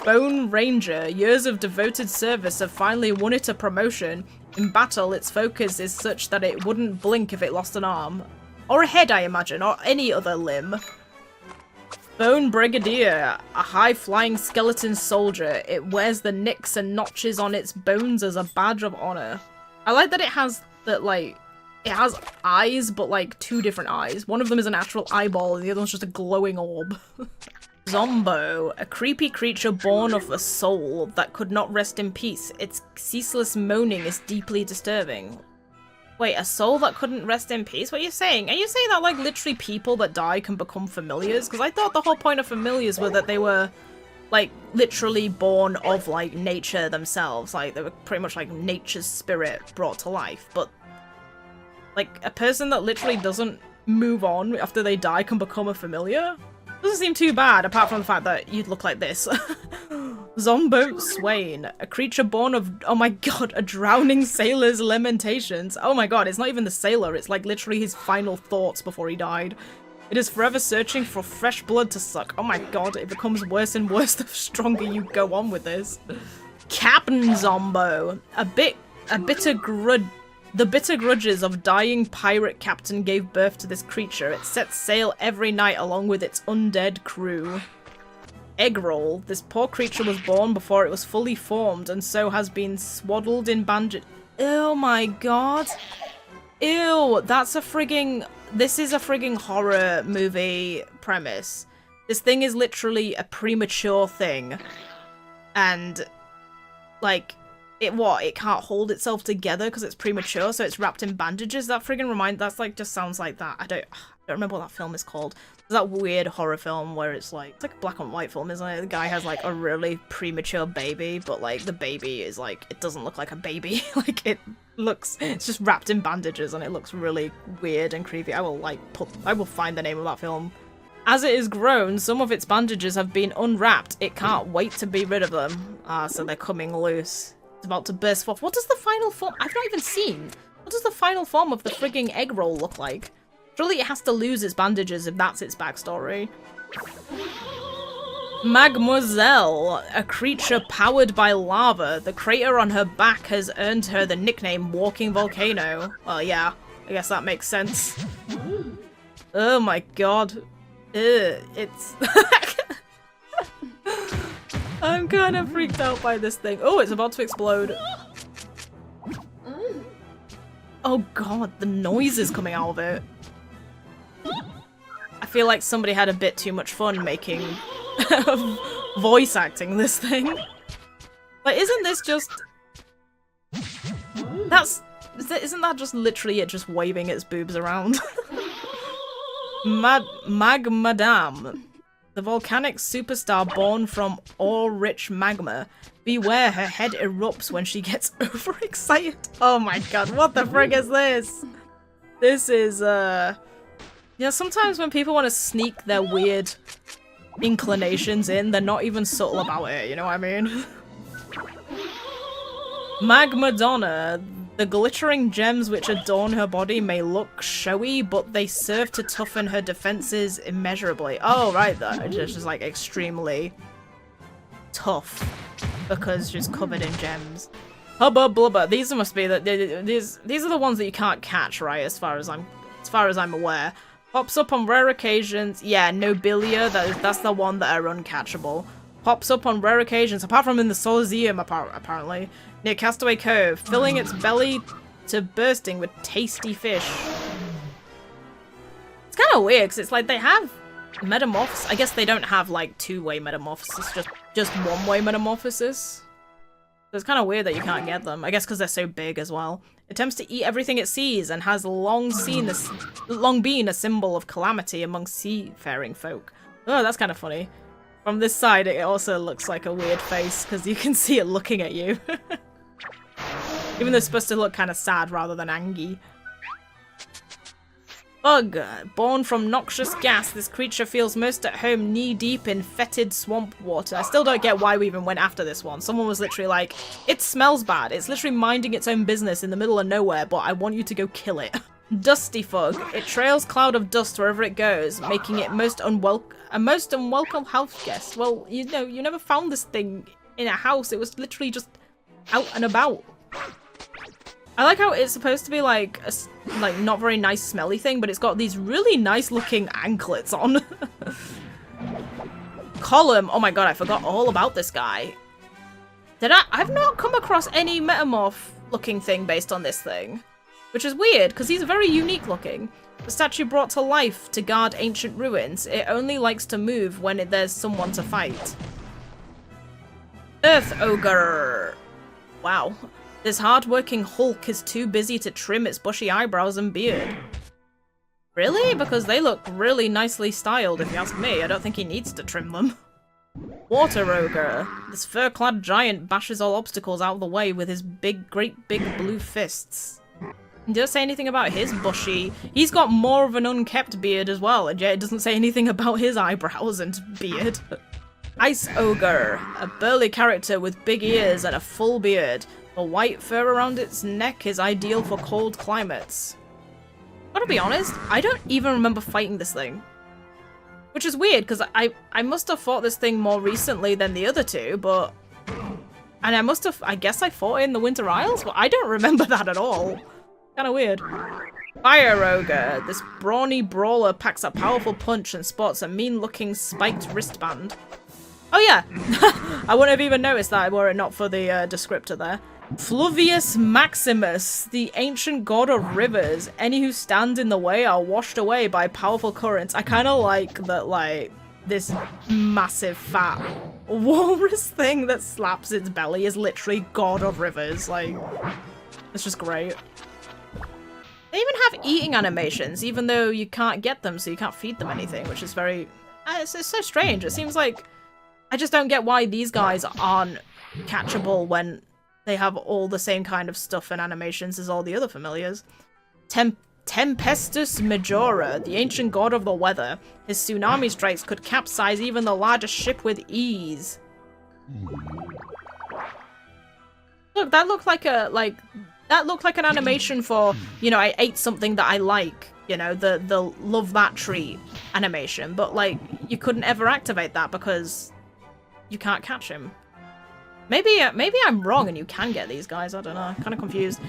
Bone Ranger. Years of devoted service have finally won it a promotion. In battle, its focus is such that it wouldn't blink if it lost an arm. Or a head, I imagine, or any other limb. Bone Brigadier. A high-flying skeleton soldier. It wears the nicks and notches on its bones as a badge of honor. I like that it has it has eyes, but like 2 different eyes. One of them is an actual eyeball, and the other one's just a glowing orb. Zombo, a creepy creature born of a soul that could not rest in peace. Its ceaseless moaning is deeply disturbing. Wait, a soul that couldn't rest in peace? What are you saying? Are you saying that, like, literally people that die can become familiars? Because I thought the whole point of familiars were that they were, like, literally born of, like, nature themselves. Like, they were pretty much, like, nature's spirit brought to life. But, like, a person that literally doesn't move on after they die can become a familiar? Doesn't seem too bad, apart from the fact that you'd look like this. Zombo Swain, a creature born of, oh my god, a drowning sailor's lamentations. Oh my god, it's not even the sailor, it's like literally his final thoughts before he died. It is forever searching for fresh blood to suck. Oh my god, it becomes worse and worse the stronger you go on with this. Captain Zombo, the bitter grudges of dying pirate captain gave birth to this creature. It sets sail every night along with its undead crew. Eggroll. This poor creature was born before it was fully formed and so has been swaddled in bandage. Oh my god. Ew, that's a frigging... This is a frigging horror movie premise. This thing is literally a premature thing. And, like... It can't hold itself together because it's premature, so it's wrapped in bandages. That friggin' that's like, just sounds like that. I don't remember what that film is called. There's that weird horror film where it's like a black and white film, isn't it? The guy has like a really premature baby, but like the baby is like, it doesn't look like a baby. Like it's just wrapped in bandages and it looks really weird and creepy. I will find the name of that film. As it is grown, some of its bandages have been unwrapped. It can't wait to be rid of them. So they're coming loose. It's about to burst forth. What does the final form? I've not even seen. What does the final form of the frigging Eggroll look like? Surely it has to lose its bandages if that's its backstory. Mademoiselle, a creature powered by lava. The crater on her back has earned her the nickname Walking Volcano. Well, yeah, I guess that makes sense. Oh my god. It's... I'm kind of freaked out by this thing. Oh, it's about to explode. Oh god, the noise is coming out of it. I feel like somebody had a bit too much fun making voice acting this thing. Like, isn't this just... Isn't that just literally it just waving its boobs around? Magmadam. The volcanic superstar born from ore-rich magma. Beware, her head erupts when she gets overexcited. Oh my god, what the frick is this? This is, yeah, sometimes when people want to sneak their weird inclinations in, they're not even subtle about it, you know what I mean? Magmadonna. The glittering gems which adorn her body may look showy, but they serve to toughen her defenses immeasurably. Oh, right, though. Just like extremely tough because she's covered in gems. Hubba blubber. These must be these are the ones that you can't catch, right? As far as I'm aware. Pops up on rare occasions. Yeah, Nobilia. That's the one that are uncatchable. Pops up on rare occasions, apart from in the Solazeum, apparently. Near Castaway Cove, filling its belly to bursting with tasty fish. It's kind of weird, because it's like they have metamorphosis. I guess they don't have, like, two-way metamorphosis, just one-way metamorphosis. So it's kind of weird that you can't get them. I guess because they're so big as well. It attempts to eat everything it sees and has long been a symbol of calamity among seafaring folk. Oh, that's kind of funny. From this side, it also looks like a weird face, because you can see it looking at you. Even though it's supposed to look kind of sad rather than angry. Bug. Born from noxious gas, this creature feels most at home knee-deep in fetid swamp water. I still don't get why we even went after this one. Someone was literally like, it smells bad. It's literally minding its own business in the middle of nowhere, but I want you to go kill it. Dusty Fug. It trails cloud of dust wherever it goes, making it a most unwelcome house guest. Well, you know, you never found this thing in a house. It was literally just out and about. I like how it's supposed to be like a not very nice smelly thing, but it's got these really nice looking anklets on. Column. Oh my god, I forgot all about this guy. I've not come across any metamorph looking thing based on this thing. Which is weird, because he's very unique looking. The statue brought to life to guard ancient ruins. It only likes to move when there's someone to fight. Earth Ogre. Wow. This hard-working hulk is too busy to trim its bushy eyebrows and beard. Really? Because they look really nicely styled, if you ask me. I don't think he needs to trim them. Water Ogre. This fur-clad giant bashes all obstacles out of the way with his great big blue fists. It doesn't say anything about his bushy. He's got more of an unkept beard as well, and yet it doesn't say anything about his eyebrows and beard. Ice Ogre. A burly character with big ears and a full beard. The white fur around its neck is ideal for cold climates. Gotta be honest, I don't even remember fighting this thing. Which is weird, because I must have fought this thing more recently than the other two, but... And I guess I fought it in the Winter Isles, but I don't remember that at all. Kinda weird. Fire Ogre. This brawny brawler packs a powerful punch and sports a mean-looking spiked wristband. Oh yeah! I wouldn't have even noticed that were it not for the descriptor there. Fluvius Maximus, the ancient god of rivers. Any who stand in the way are washed away by powerful currents. I kind of like that, like, this massive fat walrus thing that slaps its belly is literally god of rivers. Like, it's just great. They even have eating animations, even though you can't get them, so you can't feed them anything, which is very... it's so strange. It seems like... I just don't get why these guys aren't catchable when they have all the same kind of stuff and animations as all the other familiars. Tempestus Majora, the ancient god of the weather. His tsunami strikes could capsize even the largest ship with ease. Look, that looked like an animation for, you know, I ate something that I like, you know, the love that treat animation, but like you couldn't ever activate that because you can't catch him. Maybe I'm wrong and you can get these guys, I don't know, I'm kind of confused.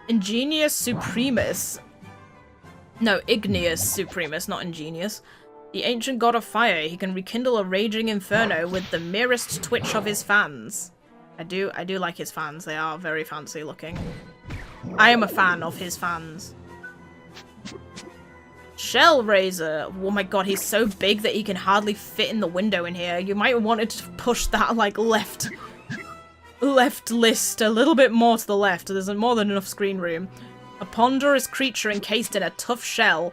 Ingenious Supremus. No, Igneous Supremus, not Ingenious. The ancient god of fire, he can rekindle a raging inferno with the merest twitch of his fans. I do like his fans, they are very fancy looking. I am a fan of his fans. Shell Razor. Oh my god, he's so big that he can hardly fit in the window in here. You might want to push that, like, left list a little bit more to the left. There's more than enough screen room. A ponderous creature encased in a tough shell.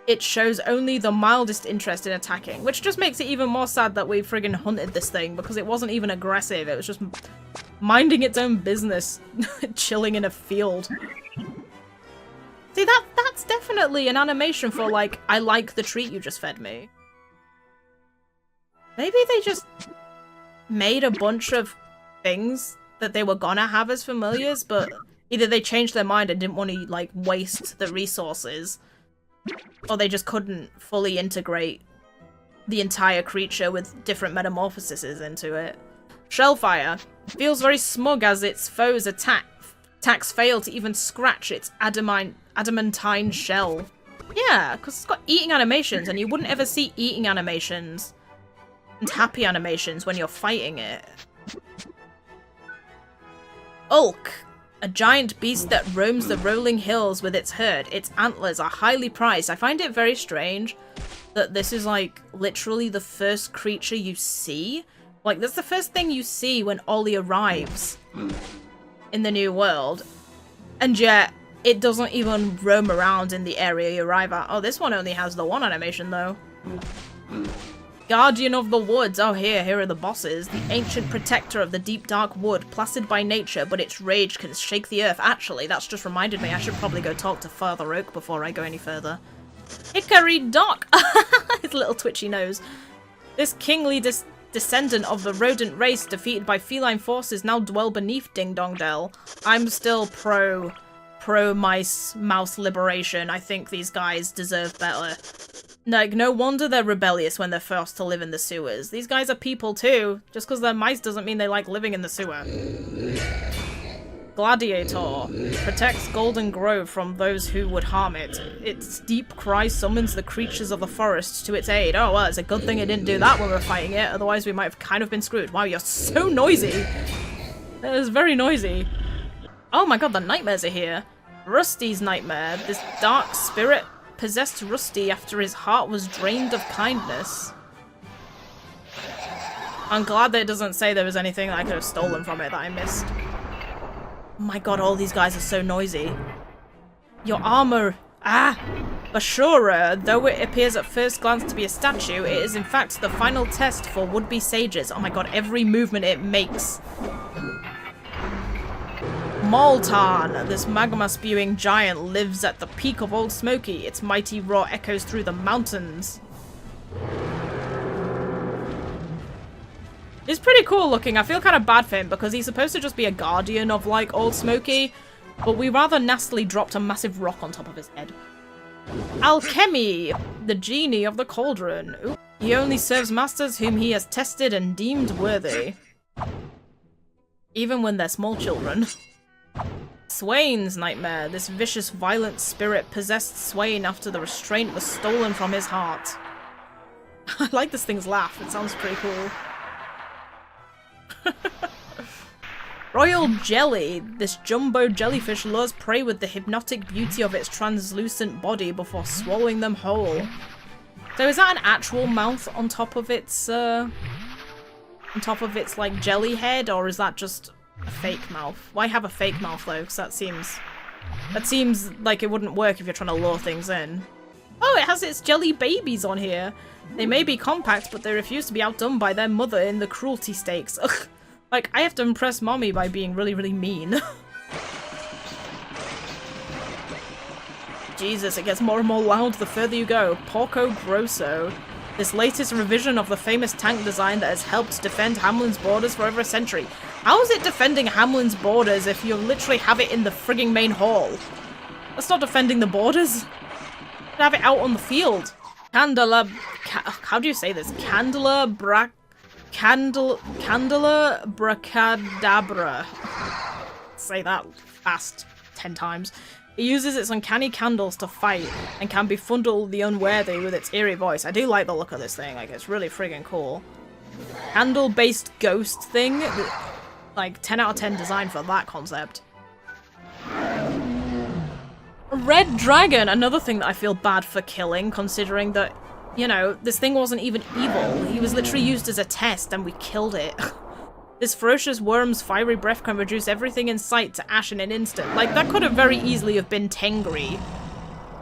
It shows only the mildest interest in attacking, which just makes it even more sad that we friggin' hunted this thing, because it wasn't even aggressive. It was just minding its own business, chilling in a field. See, that's definitely an animation for, like, I like the treat you just fed me. Maybe they just made a bunch of things that they were gonna have as familiars, but either they changed their mind and didn't want to, like, waste the resources, or they just couldn't fully integrate the entire creature with different metamorphoses into it. Shellfire feels very smug as its foes' attacks fail to even scratch its adamantine shell. Yeah, because it's got eating animations, and you wouldn't ever see eating animations and happy animations when you're fighting it. Ulk. A giant beast that roams the rolling hills with its herd. Its antlers are highly prized. I find it very strange that this is, like, literally the first creature you see. Like, that's the first thing you see when Ollie arrives in the new world. And yet, it doesn't even roam around in the area you arrive at. Oh, this one only has the one animation, though. Guardian of the woods. Oh, here are the bosses. The ancient protector of the deep dark wood, placid by nature, but its rage can shake the earth. Actually, that's just reminded me I should probably go talk to Father Oak before I go any further. Hickory Dock! His little twitchy nose. This kingly descendant of the rodent race defeated by feline forces now dwell beneath Ding Dong Dell. I'm still pro mouse liberation. I think these guys deserve better. Like, no wonder they're rebellious when they're forced to live in the sewers. These guys are people too. Just because they're mice doesn't mean they like living in the sewer. Gladiator. Protects Golden Grove from those who would harm it. Its deep cry summons the creatures of the forest to its aid. Oh, well, it's a good thing it didn't do that when we were fighting it. Otherwise, we might have kind of been screwed. Wow, you're so noisy. That is very noisy. Oh my god, the nightmares are here. Rusty's nightmare. This dark spirit possessed Rusty after his heart was drained of kindness. I'm glad that it doesn't say there was anything that I could have stolen from it that I missed. Oh my god, all these guys are so noisy. Your armor... Bashura, though it appears at first glance to be a statue, it is in fact the final test for would-be sages. Oh my god, every movement it makes. Moltan, this magma-spewing giant, lives at the peak of Old Smoky. Its mighty roar echoes through the mountains. He's pretty cool looking. I feel kind of bad for him because he's supposed to just be a guardian of, like, Old Smoky, but we rather nastily dropped a massive rock on top of his head. Alchemy, the genie of the cauldron. Ooh. He only serves masters whom he has tested and deemed worthy. Even when they're small children. Swain's nightmare. This vicious, violent spirit possessed Swain after the restraint was stolen from his heart. I like this thing's laugh. It sounds pretty cool. Royal Jelly. This jumbo jellyfish lures prey with the hypnotic beauty of its translucent body before swallowing them whole. So is that an actual mouth on top of its like jelly head, or is that just a fake mouth? Why have a fake mouth though? Because that seems like it wouldn't work if you're trying to lure things in. Oh, it has its jelly babies on here. They may be compact, but they refuse to be outdone by their mother in the cruelty stakes. Ugh. Like, I have to impress mommy by being really, really mean. Jesus, it gets more and more loud the further you go. Porco Grosso. This latest revision of the famous tank design that has helped defend Hamlin's borders for over a century. How is it defending Hamlin's borders if you literally have it in the frigging main hall? That's not defending the borders. You have it out on the field. How do you say this? Candela Bracadabra. Say that fast 10 times. It uses its uncanny candles to fight and can befundle the unworthy with its eerie voice. I do like the look of this thing. Like, it's really friggin' cool. Candle-based ghost thing. Like, 10 out of 10 design for that concept. Red Dragon, another thing that I feel bad for killing, considering that, you know, this thing wasn't even evil. He was literally used as a test and we killed it. This ferocious worm's fiery breath can reduce everything in sight to ash in an instant. Like, that could have very easily have been Tengri.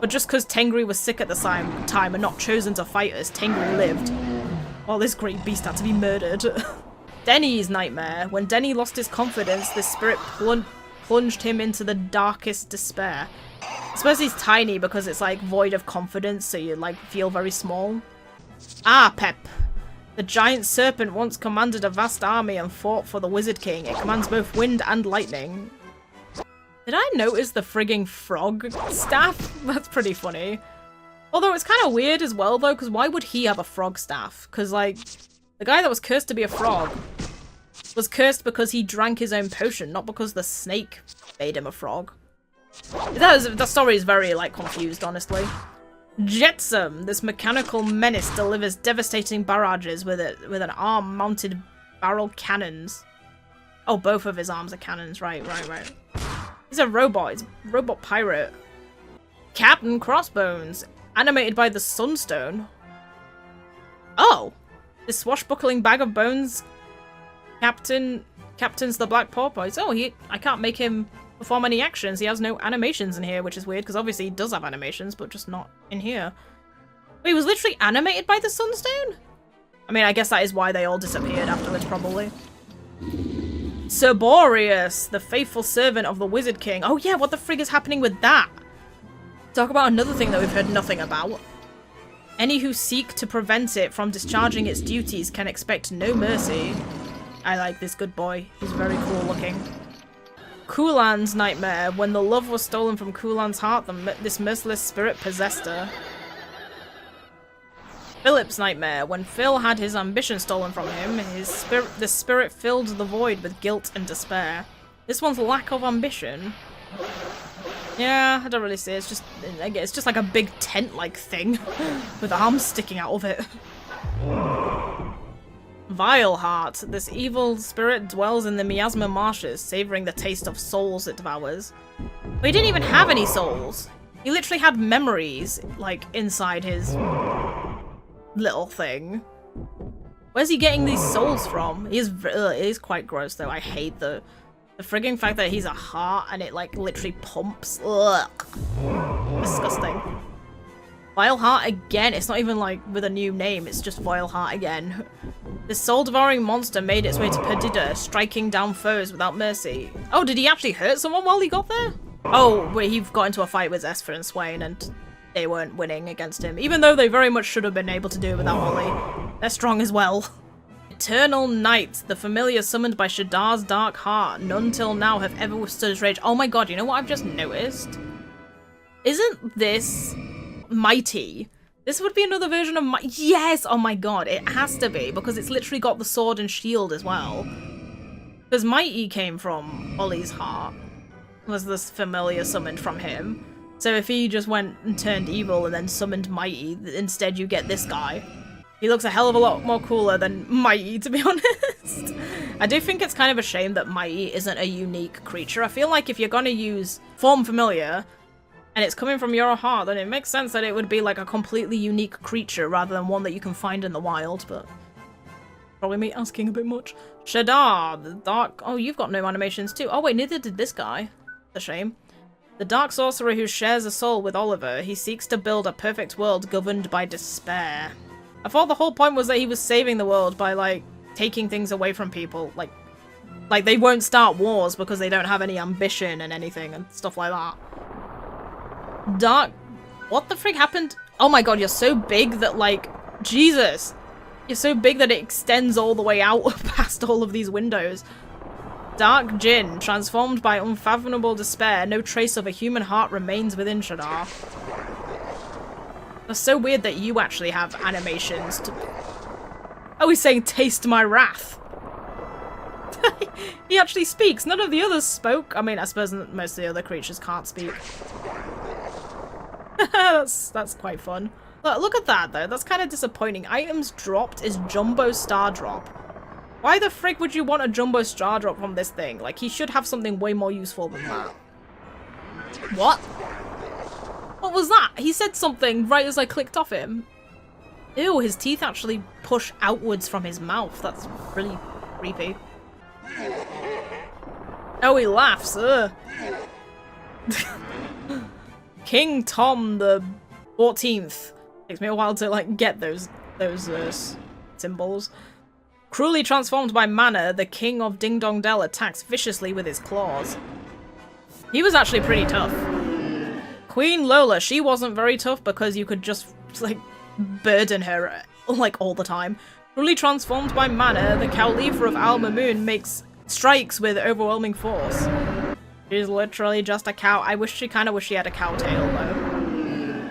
But just because Tengri was sick at the time and not chosen to fight us, Tengri lived. While this great beast had to be murdered. Denny's nightmare. When Denny lost his confidence, this spirit plunged him into the darkest despair. I suppose he's tiny because it's like void of confidence, so you like feel very small. Ah, Pep. The giant serpent once commanded a vast army and fought for the Wizard King. It commands both wind and lightning. Did I notice the frigging frog staff? That's pretty funny. Although it's kind of weird as well though, because why would he have a frog staff? Because like, the guy that was cursed to be a frog was cursed because he drank his own potion, not because the snake made him a frog. The story is very, like, confused, honestly. Jetsam, this mechanical menace delivers devastating barrages with an arm-mounted barrel cannons. Oh, both of his arms are cannons. Right. He's a robot. He's a robot pirate. Captain Crossbones, animated by the Sunstone. Oh! This swashbuckling bag of bones captains the Black Porpoise. Oh, I can't make him perform any actions. He has no animations in here, which is weird, because obviously he does have animations, but just not in here. Wait, he was literally animated by the Sunstone? I mean, I guess that is why they all disappeared afterwards, probably. Sir Boreas, the faithful servant of the Wizard King. Oh yeah, what the frig is happening with that? Talk about another thing that we've heard nothing about. Any who seek to prevent it from discharging its duties can expect no mercy. I like this good boy. He's very cool looking. Kulan's nightmare. When the love was stolen from Kulan's heart, this merciless spirit possessed her. Philip's nightmare. When Phil had his ambition stolen from him, the spirit filled the void with guilt and despair. This one's lack of ambition. Yeah, I don't really see it. It's just like a big tent-like thing with arms sticking out of it. Vileheart. This evil spirit dwells in the Miasma marshes, savoring the taste of souls it devours. But he didn't even have any souls. He literally had memories, like, inside his little thing. Where's he getting these souls from? It is quite gross, though. I hate the frigging fact that he's a heart and it, like, literally pumps. Ugh. Disgusting. Vileheart again. It's not even, like, with a new name. It's just Vileheart again. This soul-devouring monster made its way to Perdida, striking down foes without mercy. Oh, did he actually hurt someone while he got there? Oh, wait, he got into a fight with Esper and Swain and they weren't winning against him. Even though they very much should have been able to do it without Ollie. They're strong as well. Eternal Night, the familiar summoned by Shadar's dark heart. None till now have ever withstood his rage. Oh my god, you know what I've just noticed? Isn't this Mighty? This would be another version of yes! Oh my god, it has to be, because it's literally got the sword and shield as well. Because Mighty came from Ollie's heart. Was this familiar summoned from him. So if he just went and turned evil and then summoned Mighty, instead you get this guy. He looks a hell of a lot more cooler than Mighty, to be honest. I do think it's kind of a shame that Mighty isn't a unique creature. I feel like if you're gonna use Form Familiar, and it's coming from your heart, then it makes sense that it would be like a completely unique creature rather than one that you can find in the wild, but probably me asking a bit much. Shadar, the dark... Oh, you've got no animations too. Oh wait, neither did this guy. A shame. The dark sorcerer who shares a soul with Oliver. He seeks to build a perfect world governed by despair. I thought the whole point was that he was saving the world by, like, taking things away from people. Like they won't start wars because they don't have any ambition and anything and stuff like that. Dark... What the frig happened? Oh my god, you're so big that, like... Jesus! You're so big that it extends all the way out past all of these windows. Dark Jinn, transformed by unfathomable despair, no trace of a human heart remains within Shadar. It's so weird that you actually have animations to... Oh, he's saying, taste my wrath. He actually speaks. None of the others spoke. I mean, I suppose most of the other creatures can't speak. That's quite fun. Look at that, though. That's kind of disappointing. Items dropped is Jumbo Star Drop. Why the frick would you want a Jumbo Star Drop from this thing? Like, he should have something way more useful than that. What? What was that? He said something right as I clicked off him. Ew, his teeth actually push outwards from his mouth. That's really creepy. Oh, he laughs. Ugh. King Tom the 14th. Takes me a while to, like, get those symbols. Cruelly transformed by mana, the King of Ding Dong Dell attacks viciously with his claws. He was actually pretty tough. Queen Lola, she wasn't very tough because you could just, like, burden her, like, all the time. Cruelly transformed by mana, the Khalifa of Al Mamoon strikes with overwhelming force. She's literally just a cow. I kind of wish she had a cow tail, though.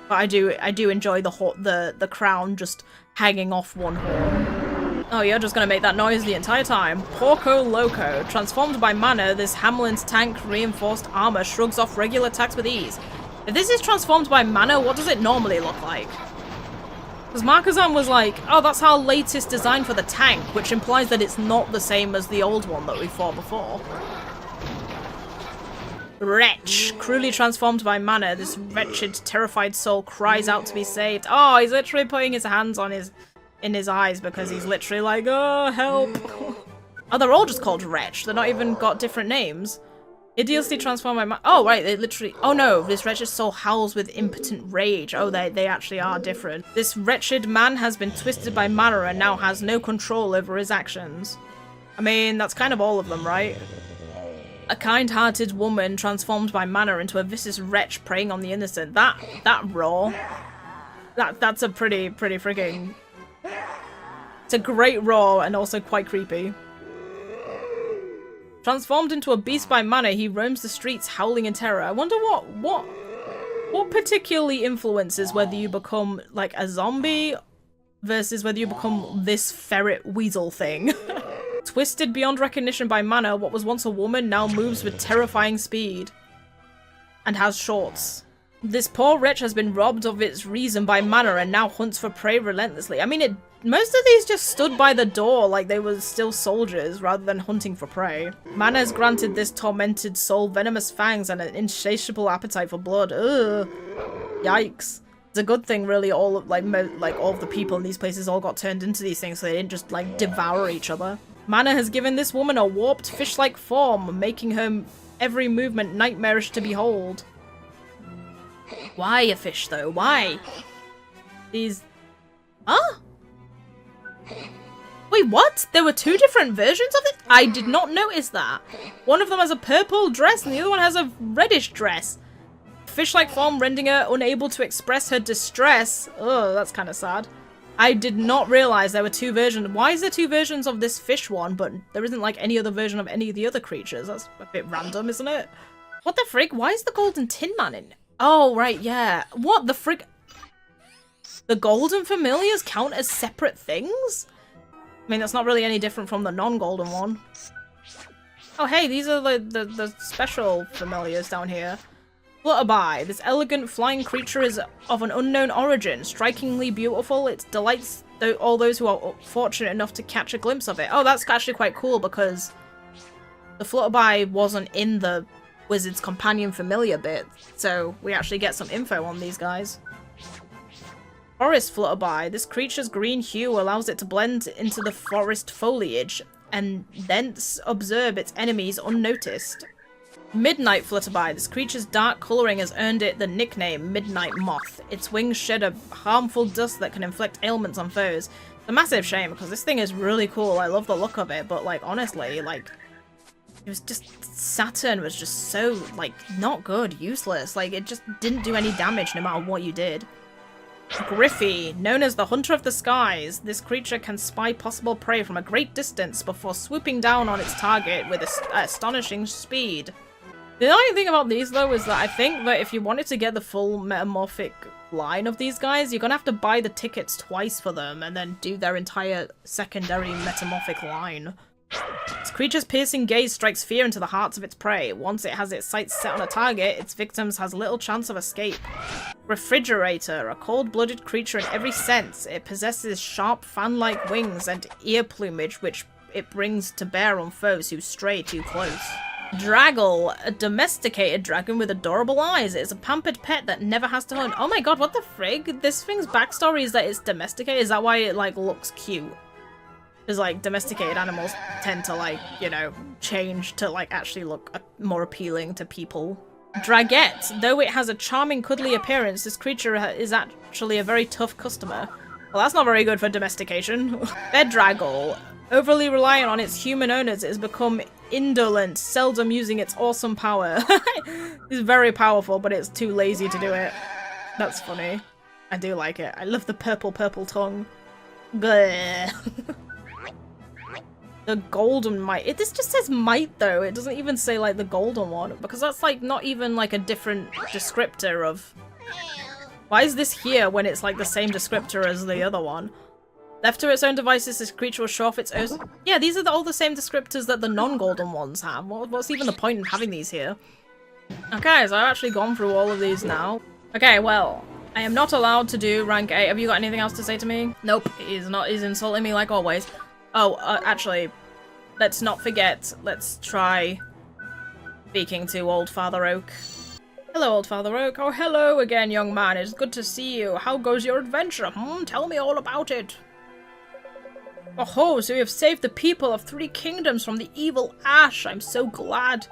But I do enjoy the crown just hanging off one horn. Oh, you're just gonna make that noise the entire time. Porco Loco. Transformed by mana, this Hamlin's tank reinforced armor shrugs off regular attacks with ease. If this is transformed by mana, what does it normally look like? Because Markazan was like, oh, that's our latest design for the tank, which implies that it's not the same as the old one that we fought before. Wretch. Cruelly transformed by mana, this wretched, terrified soul cries out to be saved. Oh, he's literally putting his hands on in his eyes because he's literally like, oh, help. Oh, they're all just called Wretch. They're not even got different names. Hideously transformed by oh, right, they literally... Oh, no, this wretched soul howls with impotent rage. Oh, they actually are different. This wretched man has been twisted by mana and now has no control over his actions. I mean, that's kind of all of them, right? A kind-hearted woman transformed by mana into a vicious wretch preying on the innocent. That raw. That's a pretty freaking... It's a great raw and also quite creepy. Transformed into a beast by mana, he roams the streets howling in terror. I wonder what particularly influences whether you become like a zombie versus whether you become this ferret weasel thing. Twisted beyond recognition by mana, what was once a woman now moves with terrifying speed. And has shorts. This poor wretch has been robbed of its reason by mana and now hunts for prey relentlessly. I mean, most of these just stood by the door like they were still soldiers rather than hunting for prey. Mana has granted this tormented soul venomous fangs and an insatiable appetite for blood. Ugh. Yikes. It's a good thing, really, all of, all of the people in these places all got turned into these things so they didn't just, like, devour each other. Mana has given this woman a warped fish-like form, making her every movement nightmarish to behold. Why a fish, though? Why? These... Huh? Wait, what? There were two different versions of it? I did not notice that. One of them has a purple dress and the other one has a reddish dress. Fish-like form rendering her unable to express her distress. Oh, that's kind of sad. I did not realize there were two versions. Why is there two versions of this fish one, but there isn't like any other version of any of the other creatures? That's a bit random, isn't it? What the frig? Why is the golden tin man in? Oh, right, yeah. What the frig? The golden familiars count as separate things? I mean, that's not really any different from the non-golden one. Oh, hey, these are the special familiars down here. Flutterby. This elegant flying creature is of an unknown origin. Strikingly beautiful, it delights all those who are fortunate enough to catch a glimpse of it. Oh, that's actually quite cool because the Flutterby wasn't in the Wizard's Companion familiar bit, so we actually get some info on these guys. Forest Flutterby. This creature's green hue allows it to blend into the forest foliage and thence observe its enemies unnoticed. Midnight Flutterby. This creature's dark colouring has earned it the nickname Midnight Moth. Its wings shed a harmful dust that can inflict ailments on foes. It's a massive shame because this thing is really cool. I love the look of it, but like honestly, like it was just Saturn was just so like not good, useless. Like it just didn't do any damage no matter what you did. Griffey, known as the Hunter of the Skies, this creature can spy possible prey from a great distance before swooping down on its target with astonishing speed. The only thing about these, though, is that I think that if you wanted to get the full metamorphic line of these guys, you're gonna have to buy the tickets twice for them and then do their entire secondary metamorphic line. This creature's piercing gaze strikes fear into the hearts of its prey. Once it has its sights set on a target, its victims has little chance of escape. Refrigerator, a cold-blooded creature in every sense. It possesses sharp fan-like wings and ear plumage which it brings to bear on foes who stray too close. Draggle, a domesticated dragon with adorable eyes. It is a pampered pet that never has to hunt. Oh my god, what the frig? This thing's backstory is that it's domesticated? Is that why it, like, looks cute? Because, like, domesticated animals tend to, like, you know, change to, like, actually look more appealing to people. Dragette. Though it has a charming, cuddly appearance, this creature is actually a very tough customer. Well, that's not very good for domestication. Bedraggle. Overly reliant on its human owners, it has become indolent, seldom using its awesome power. It's very powerful, but it's too lazy to do it. That's funny. I do like it. I love the purple tongue. Bleh. The golden might. This just says might, though. It doesn't even say, like, the golden one, because that's, like, not even, like, a different descriptor of... Why is this here when it's, like, the same descriptor as the other one? Left to its own devices, this creature will show off its own... Yeah, these are all the same descriptors that the non-golden ones have. What's even the point in having these here? Okay, so I've actually gone through all of these now. Okay, well, I am not allowed to do rank 8. Have you got anything else to say to me? Nope, he's not. He's insulting me like always. Oh, actually, let's not forget. Let's try speaking to Old Father Oak. Hello, Old Father Oak. Oh, hello again, young man. It's good to see you. How goes your adventure? Tell me all about it. Oh, so you have saved the people of 3 kingdoms from the evil Ash. I'm so glad.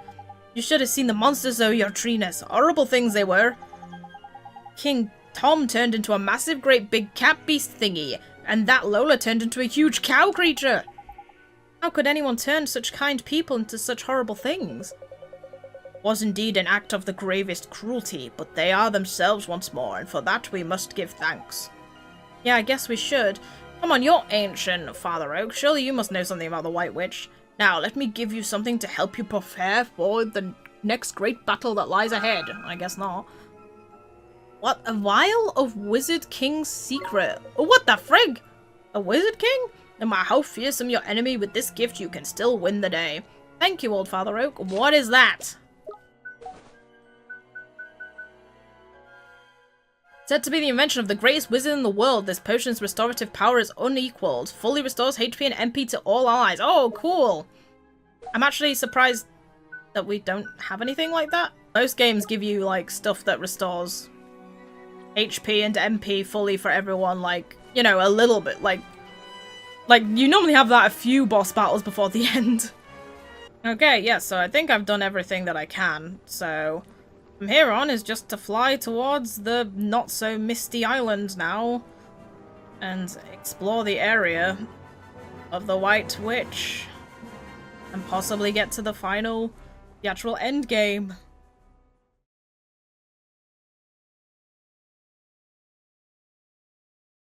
You should have seen the monsters though, your Trines. Horrible things they were. King Tom turned into a massive great big cat beast thingy, and that Lola turned into a huge cow creature. How could anyone turn such kind people into such horrible things? Was indeed an act of the gravest cruelty, but they are themselves once more, and for that we must give thanks. Yeah, I guess we should. Come on, you're ancient, Father Oak. Surely you must know something about the White Witch. Now, let me give you something to help you prepare for the next great battle that lies ahead. I guess not. What? A vial of Wizard King's secret? Oh, what the frig? A Wizard King? No matter how fearsome your enemy, with this gift you can still win the day. Thank you, old Father Oak. What is that? Said to be the invention of the greatest wizard in the world, this potion's restorative power is unequaled. Fully restores HP and MP to all allies. Oh, cool! I'm actually surprised that we don't have anything like that. Most games give you, like, stuff that restores HP and MP fully for everyone, like, you know, a little bit. Like, you normally have that a few boss battles before the end. Okay, yeah, so I think I've done everything that I can, so from here on is just to fly towards the not-so-misty island now and explore the area of the White Witch and possibly get to the actual end game.